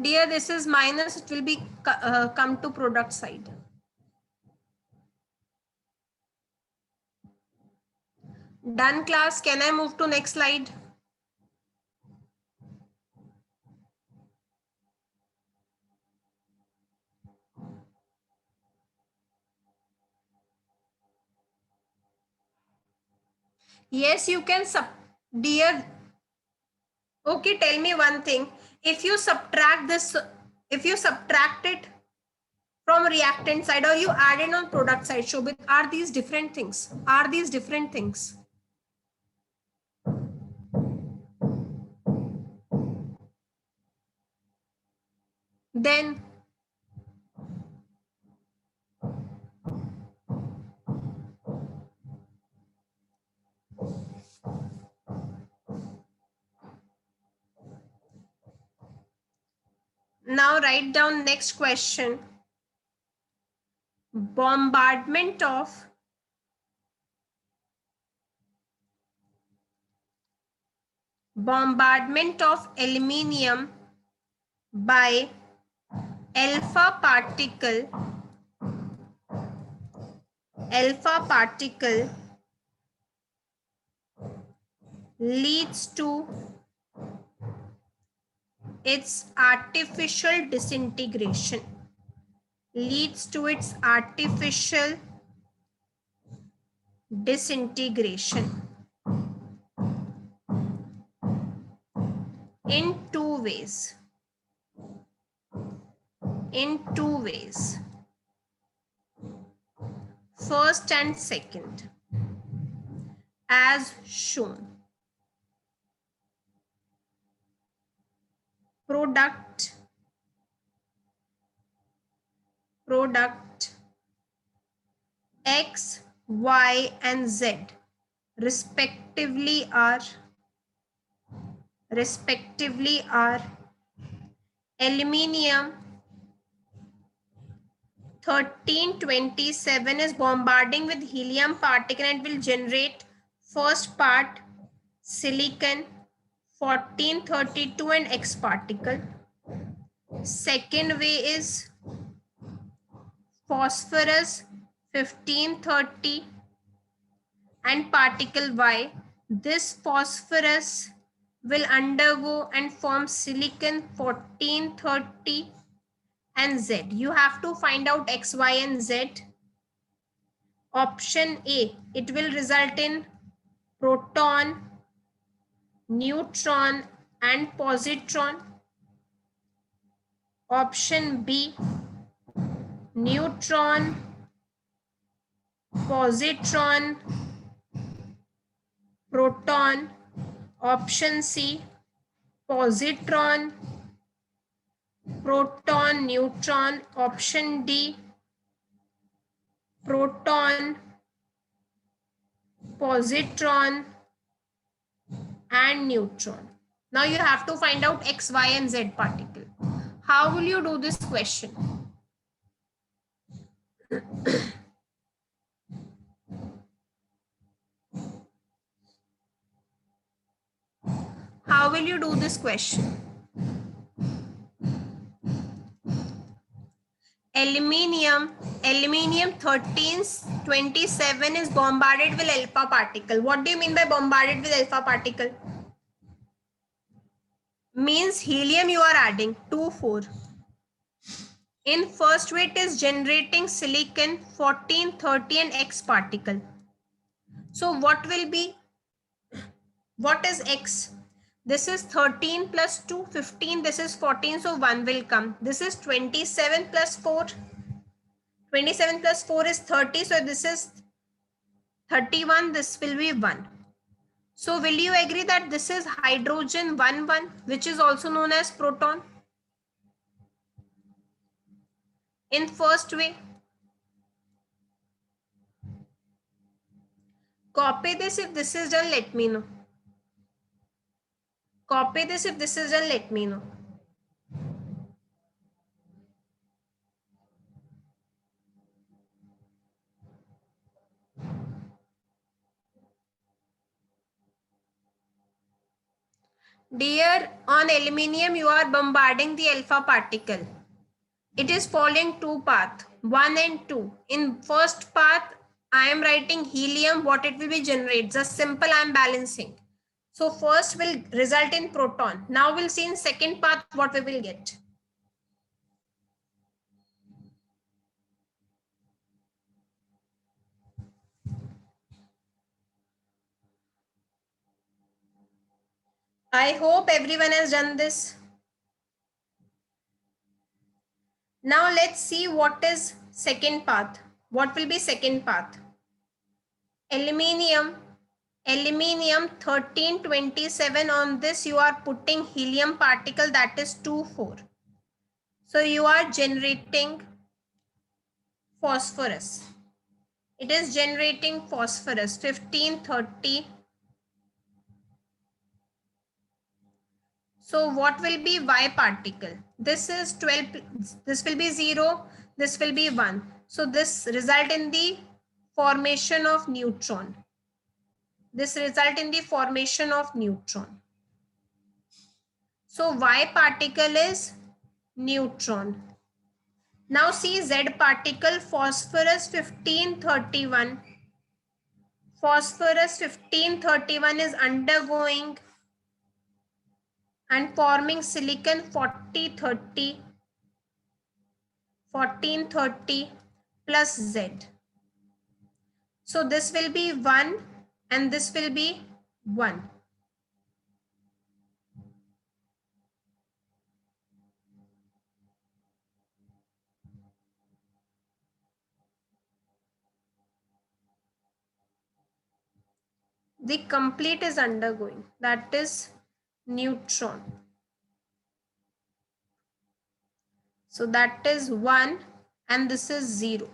Dear, this is minus, it will be come to product side. Done, class. Can I move to next slide? Yes, you can dear. Okay, tell me one thing. If you subtract this, if you subtract it from reactant side or you add it on product side, Shobit, are these different things? Are these different things? Then now write down next question. Bombardment of aluminium by alpha particle leads to its artificial disintegration. Leads to its artificial disintegration in two ways. First and second, as shown. Product X, Y, and Z respectively are aluminium 1327 is bombarding with helium particle and will generate first part silicon 1432 and X particle. Second way is phosphorus 1530 and particle Y. This phosphorus will undergo and form silicon 1430 and Z. You have to find out X, Y, and Z. Option A, it will result in proton, neutron, and positron. Option B, neutron, positron, proton. Option C, positron, proton, neutron. Option D, proton, positron, and neutron. Now you have to find out X, Y, and Z particle. How will you do this question? How will you do this question? Aluminium 1327 is bombarded with alpha particle. What do you mean by bombarded with alpha particle? Means helium you are adding 2, 4. In first way it is generating silicon 1430 and X particle. So what will be, what is X? This is 13 plus 2, 15. This is 14, so 1 will come. This is 27 plus 4. 27 plus 4 is 30, so this is 31. This will be 1. So will you agree that this is hydrogen 1, 1, which is also known as proton? In first way. Copy this if this is done, let me know. Copy this if this is done, let me know. Dear, on aluminium you are bombarding the alpha particle. It is following two paths, 1 and 2. In first path, I am writing helium, what it will be generate. Just simple, I am balancing. So first will result in proton. Now we'll see in second path what we will get. I hope everyone has done this. Now let's see what is second path. What will be second path? Aluminium 1327, on this you are putting helium particle, that is 2, 4. So you are generating phosphorus. It is generating phosphorus 1530. So what will be Y particle? This is 12, this will be 0, this will be 1. So this result in the formation of neutron. This result in the formation of neutron. So Y particle is neutron. Now see Z particle, phosphorus 1531. Phosphorus 1531 is undergoing and forming silicon 4030, 1430 plus Z. So this will be 1 and this will be 1. The complete is undergoing, that is neutron. So that is 1 and this is 0.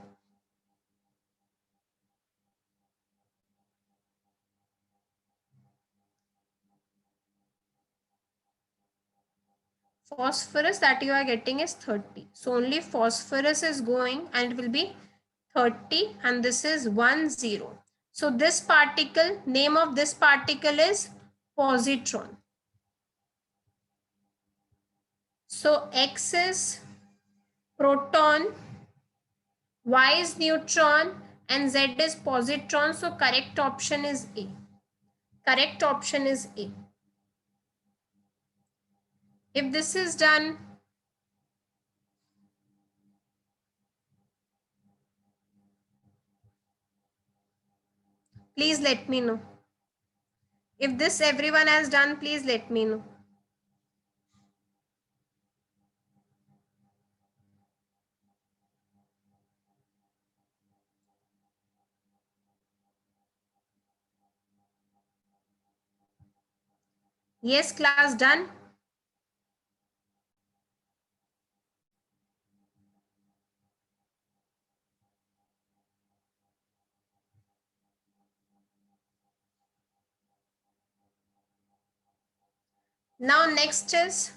Phosphorus that you are getting is 30. So only phosphorus is going and it will be 30 and this is 1, 0. So this particle, name of this particle is positron. So X is proton, Y is neutron and Z is positron. So correct option is A. Correct option is A. If this is done, please let me know. If this everyone has done, please let me know. Yes, class done. Now next is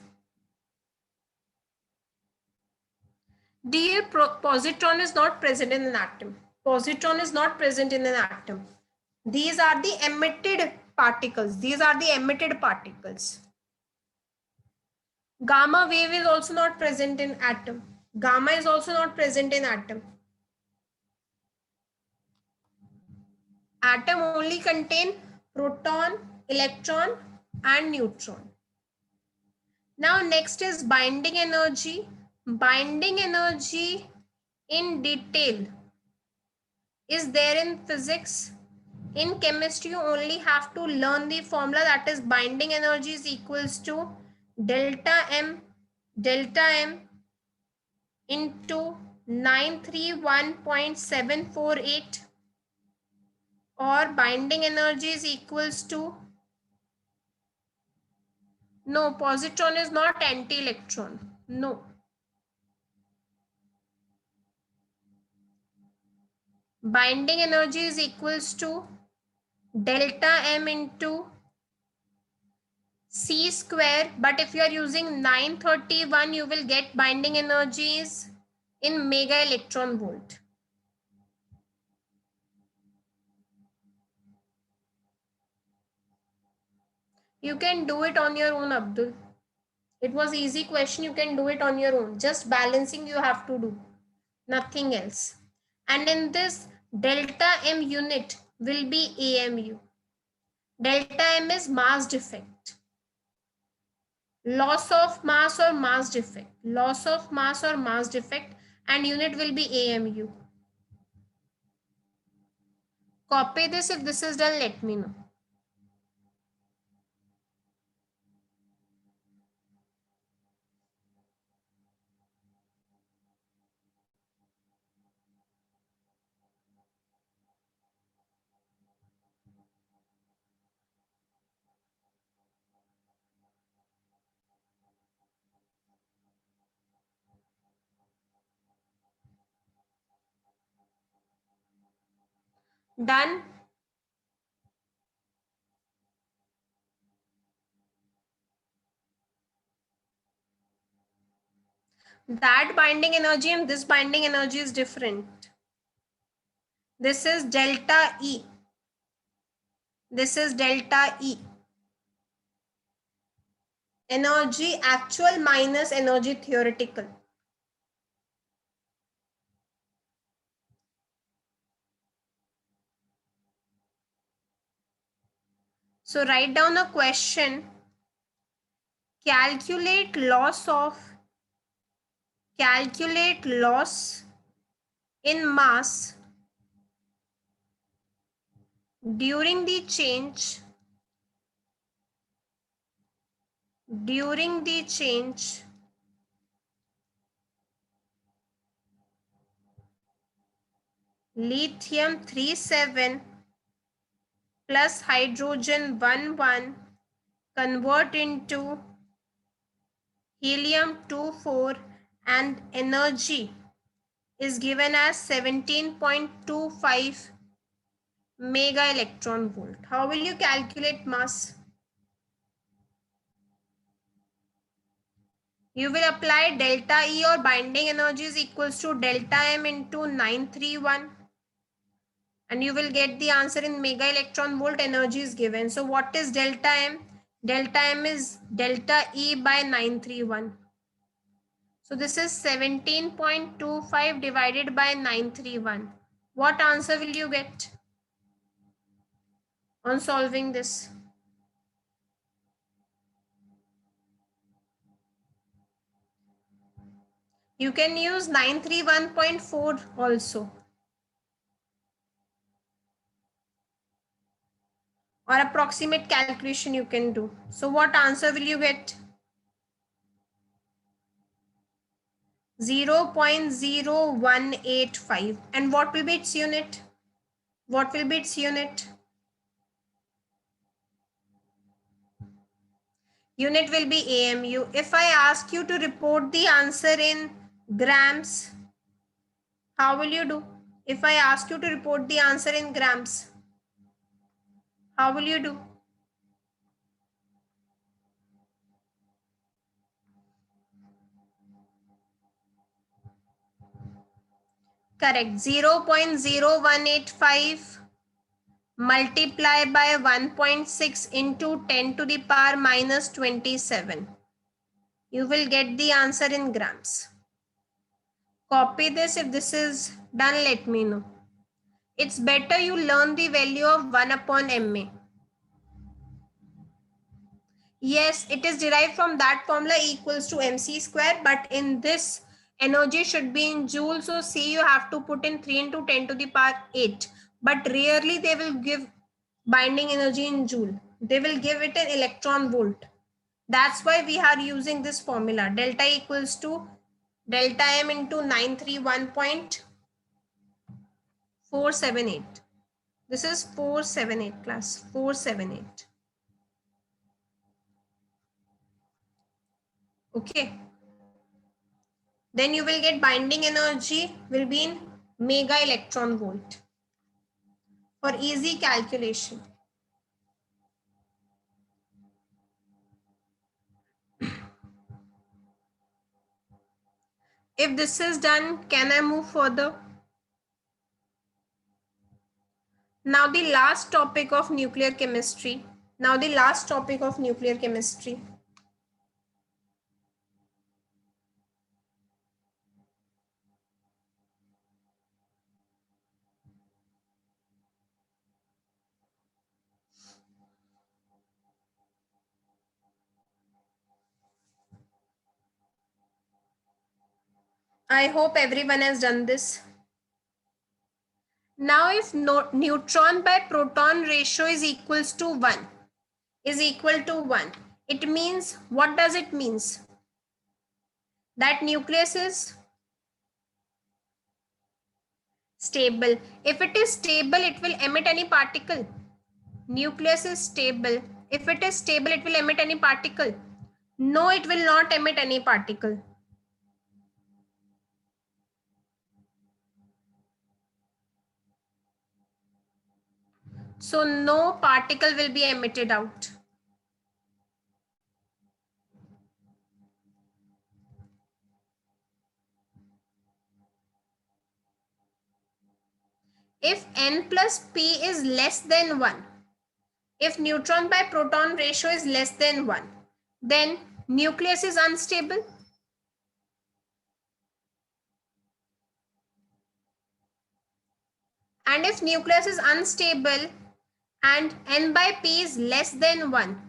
dear positron is not present in an atom. Positron is not present in an atom. These are the emitted particles. These are the emitted particles. Gamma wave is also not present in atom. Gamma is also not present in atom. Atom only contain proton, electron and neutron. Now next is binding energy. Binding energy in detail is there in physics. In chemistry, you only have to learn the formula, that is binding energy is equals to delta M into 931.748, or binding energy is equals to, no, positron is not anti-electron. No. Binding energy is equals to delta M into C square, but if you are using 931, you will get binding energies in mega electron volt. You can do it on your own, Abdul. It was easy question. You can do it on your own. Just balancing you have to do. Nothing else. And in this, delta M unit will be AMU. Delta M is mass defect. Loss of mass or mass defect. Loss of mass or mass defect, and unit will be AMU. Copy this. If this is done, let me know. Done. That binding energy and this binding energy is different. This is delta E. This is delta E. Energy actual minus energy theoretical. So write down a question. Calculate loss in mass during the change lithium 37 plus hydrogen 11 convert into helium 24 and energy is given as 17.25 mega electron volt. How will you calculate mass? You will apply delta E, or binding energy is equals to delta M into 931, and you will get the answer in mega electron volt. Energy is given. So what is delta M? Delta M is delta E by 931. So this is 17.25 divided by 931. What answer will you get on solving this? You can use 931.4 also, or approximate calculation you can do. So what answer will you get? 0.0185. And what will be its unit? What will be its unit? Unit will be AMU. If I ask you to report the answer in grams, how will you do? If I ask you to report the answer in grams, how will you do? Correct. 0.0185 multiply by 1.6 into 10 to the power minus 27. You will get the answer in grams. Copy this. If this is done, let me know. It's better you learn the value of 1 upon MA. Yes, it is derived from that formula, equals to MC square, but in this energy should be in joule. So C you have to put in 3 into 10 to the power 8. But rarely they will give binding energy in joule. They will give it in electron volt. That's why we are using this formula. Delta equals to delta M into 931.478. This is 478 class, 478. Okay. Then you will get binding energy will be in mega electron volt for easy calculation. If this is done, can I move further? Now the last topic of nuclear chemistry. I hope everyone has done this. Now if neutron by proton ratio is equals to 1, it means, what does it means? That nucleus is stable. If it is stable, it will emit any particle. Nucleus is stable. If it is stable, it will emit any particle. No, it will not emit any particle. So no particle will be emitted out. If n plus p is less than 1, if neutron by proton ratio is less than 1, then nucleus is unstable. And if nucleus is unstable and n by p is less than 1,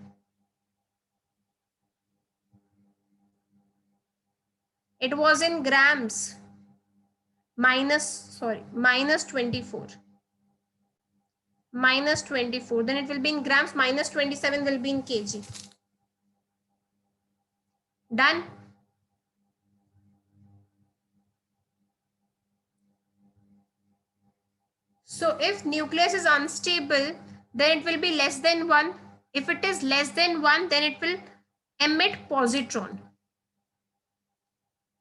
it was in grams, minus 24. Minus 24, then it will be in grams, minus 27 will be in kg. Done. So if nucleus is unstable, then it will be less than 1. If it is less than 1, then it will emit positron.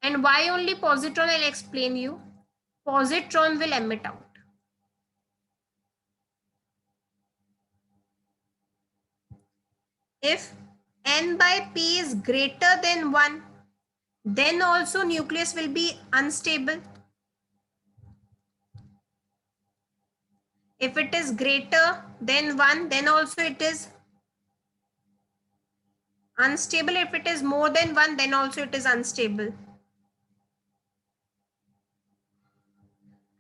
And why only positron? I'll explain you. Positron will emit out. If n by p is greater than 1, then also nucleus will be unstable. If it is greater than 1, then also it is unstable. If it is more than 1, then also it is unstable.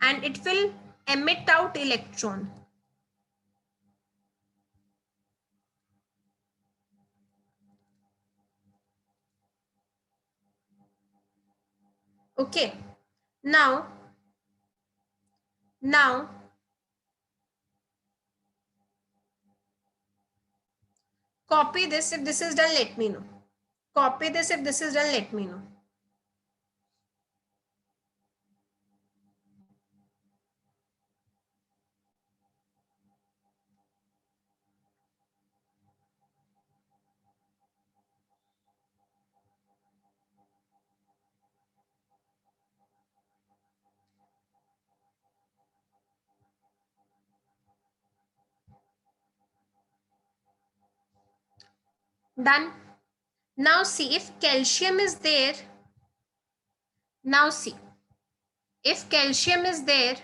And it will emit out electron. Okay. Now copy this. If this is done, let me know. Copy this. If this is done, let me know. Done. Now see, if calcium is there, now see, if calcium is there,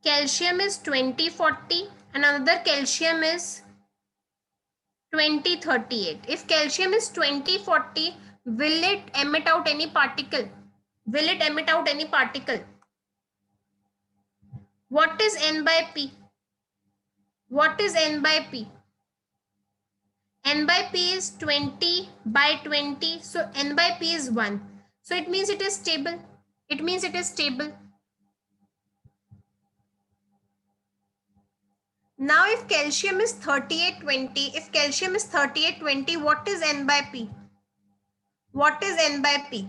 calcium is 2040 and another calcium is 2038. If calcium is 2040, will it emit out any particle? Will it emit out any particle? What is n by p? What is n by p? N by p is 20 by 20. So n by p is 1. So it means it is stable. It means it is stable. Now if calcium is 3820, if calcium is 3820, what is n by p? What is n by p?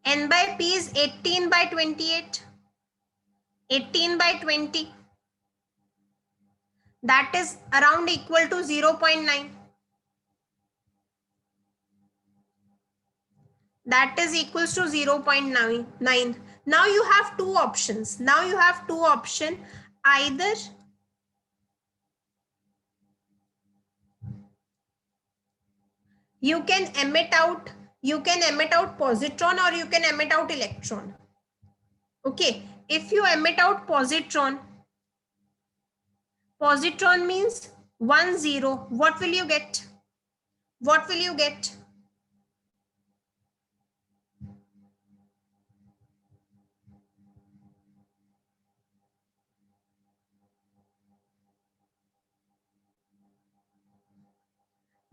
N by p is 18 by 28. 18 by 20. That is around equal to 0.9. That is equals to 0.9. Now you have two options. Now you have two options. Either you can emit out positron or you can emit out electron. Okay, if you emit out positron means 1 0, what will you get? What will you get?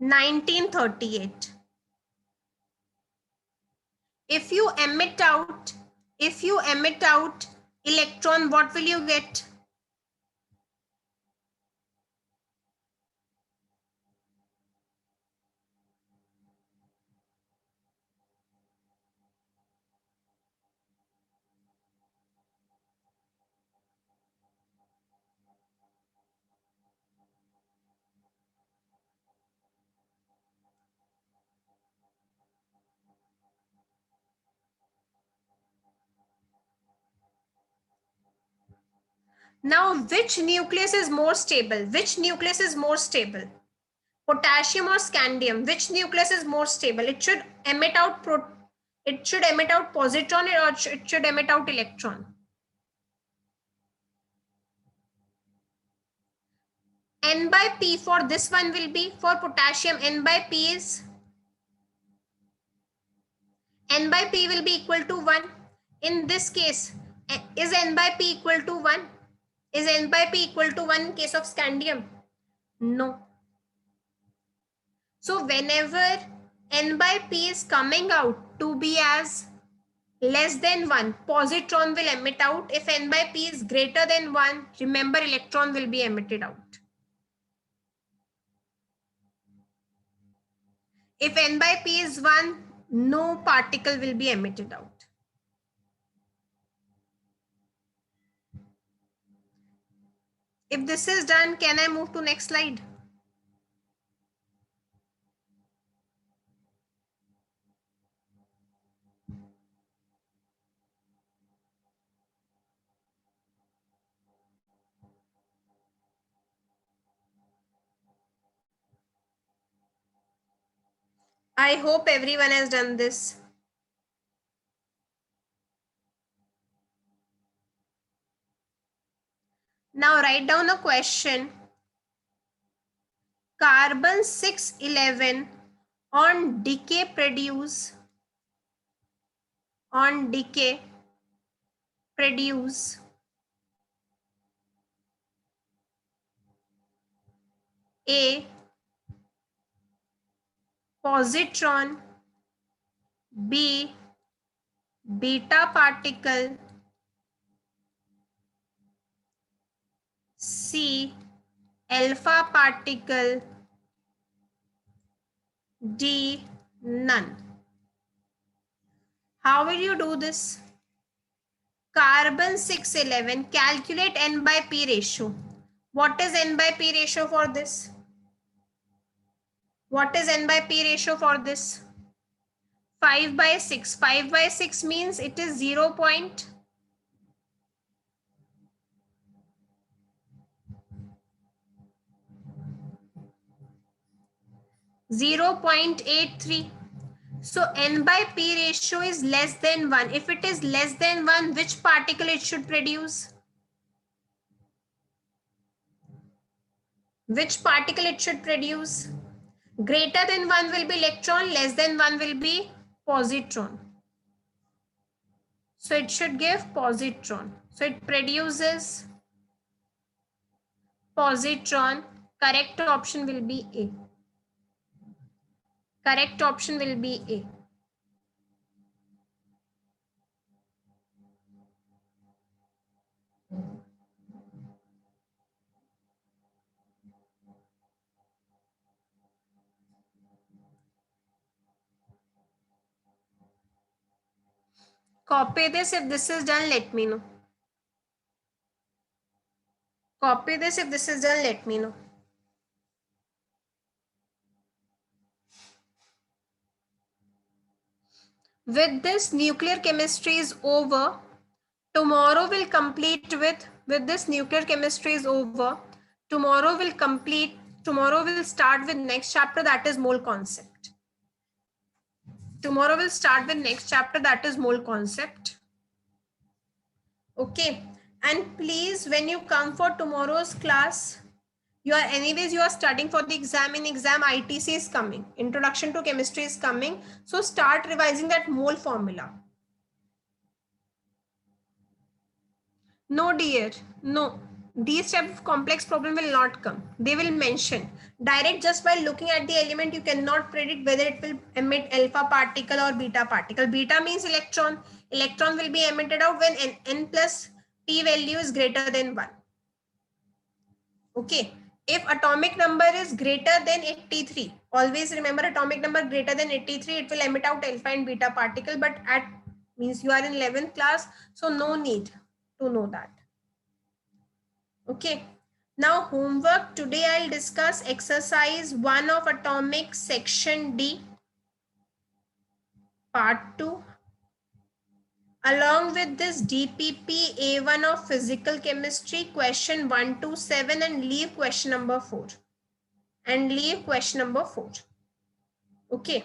(1938). If you emit out electron, what will you get? Now, which nucleus is more stable? Which nucleus is more stable? Potassium or scandium? Which nucleus is more stable? It should emit out positron or it should emit out electron. N by P for this one will be, for potassium, N by P is, N by P will be equal to 1. In this case, is N by P equal to 1? Is N by P equal to 1 in case of scandium? No. So whenever N by P is coming out to be as less than 1, positron will emit out. If N by P is greater than 1, remember electron will be emitted out. If N by P is 1, no particle will be emitted out. If this is done, can I move to next slide? I hope everyone has done this. Now write down a question. Carbon 611 on decay produce A positron, B beta particle, C alpha particle, D none. How will you do this? Carbon 611, calculate N by P ratio. What is N by P ratio for this? What is N by P ratio for this? 5 by 6. 5 by 6 means it is 0. 0.83. So N by P ratio is less than 1. If it is less than 1, which particle it should produce? Which particle it should produce? Greater than 1 will be electron, less than 1 will be positron. So it should give positron. So it produces positron. Correct option will be A. Correct option will be A. Copy this. If this is done, let me know. Copy this. If this is done, let me know. With this, nuclear chemistry is over. Tomorrow will complete with this nuclear chemistry is over. Tomorrow will start with next chapter, that is mole concept. Tomorrow will start with next chapter, that is mole concept. Okay. And please, when you come for tomorrow's class, you are studying for the exam. In exam, ITC is coming. Introduction to chemistry is coming. So start revising that mole formula. No, dear. No. These type of complex problem will not come. They will mention. Direct, just by looking at the element, you cannot predict whether it will emit alpha particle or beta particle. Beta means electron. Electron will be emitted out when n plus p value is greater than 1. Okay. If atomic number is greater than 83, always remember atomic number greater than 83, it will emit out alpha and beta particle. But at means you are in 11th class, so no need to know that. Okay. Now homework, today I'll discuss exercise 1 of atomic section D, part 2. Along with this DPP A1 of physical chemistry, question 1 to 7, and leave question number 4. Okay.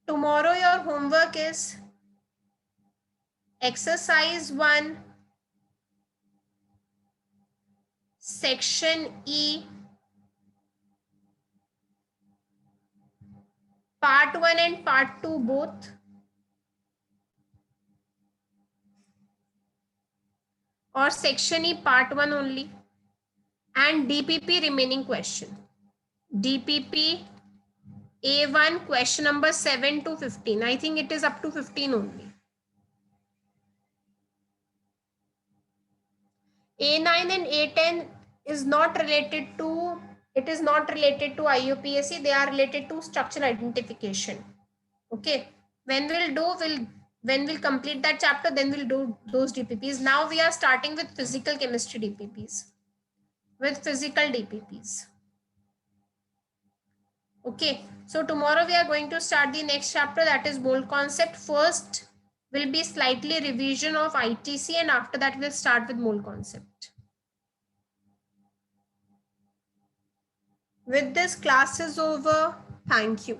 Tomorrow your homework is exercise 1, section E, part 1 and part 2 both. Or section E part 1 only. And DPP remaining question. DPP A1 question number 7 to 15. I think it is up to 15 only. A9 and A10 is not related to, it is not related to IUPAC. They are related to structural identification. Okay. When we'll complete that chapter, then we'll do those DPPs. Now we are starting with physical chemistry DPPs. Okay, so tomorrow we are going to start the next chapter, that is mole concept. First will be slightly revision of ITC, and after that we'll start with mole concept. With this class is over. Thank you.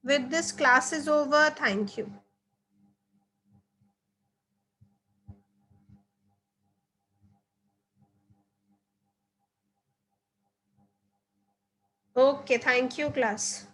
With this class is over. Thank you. Okay, thank you class.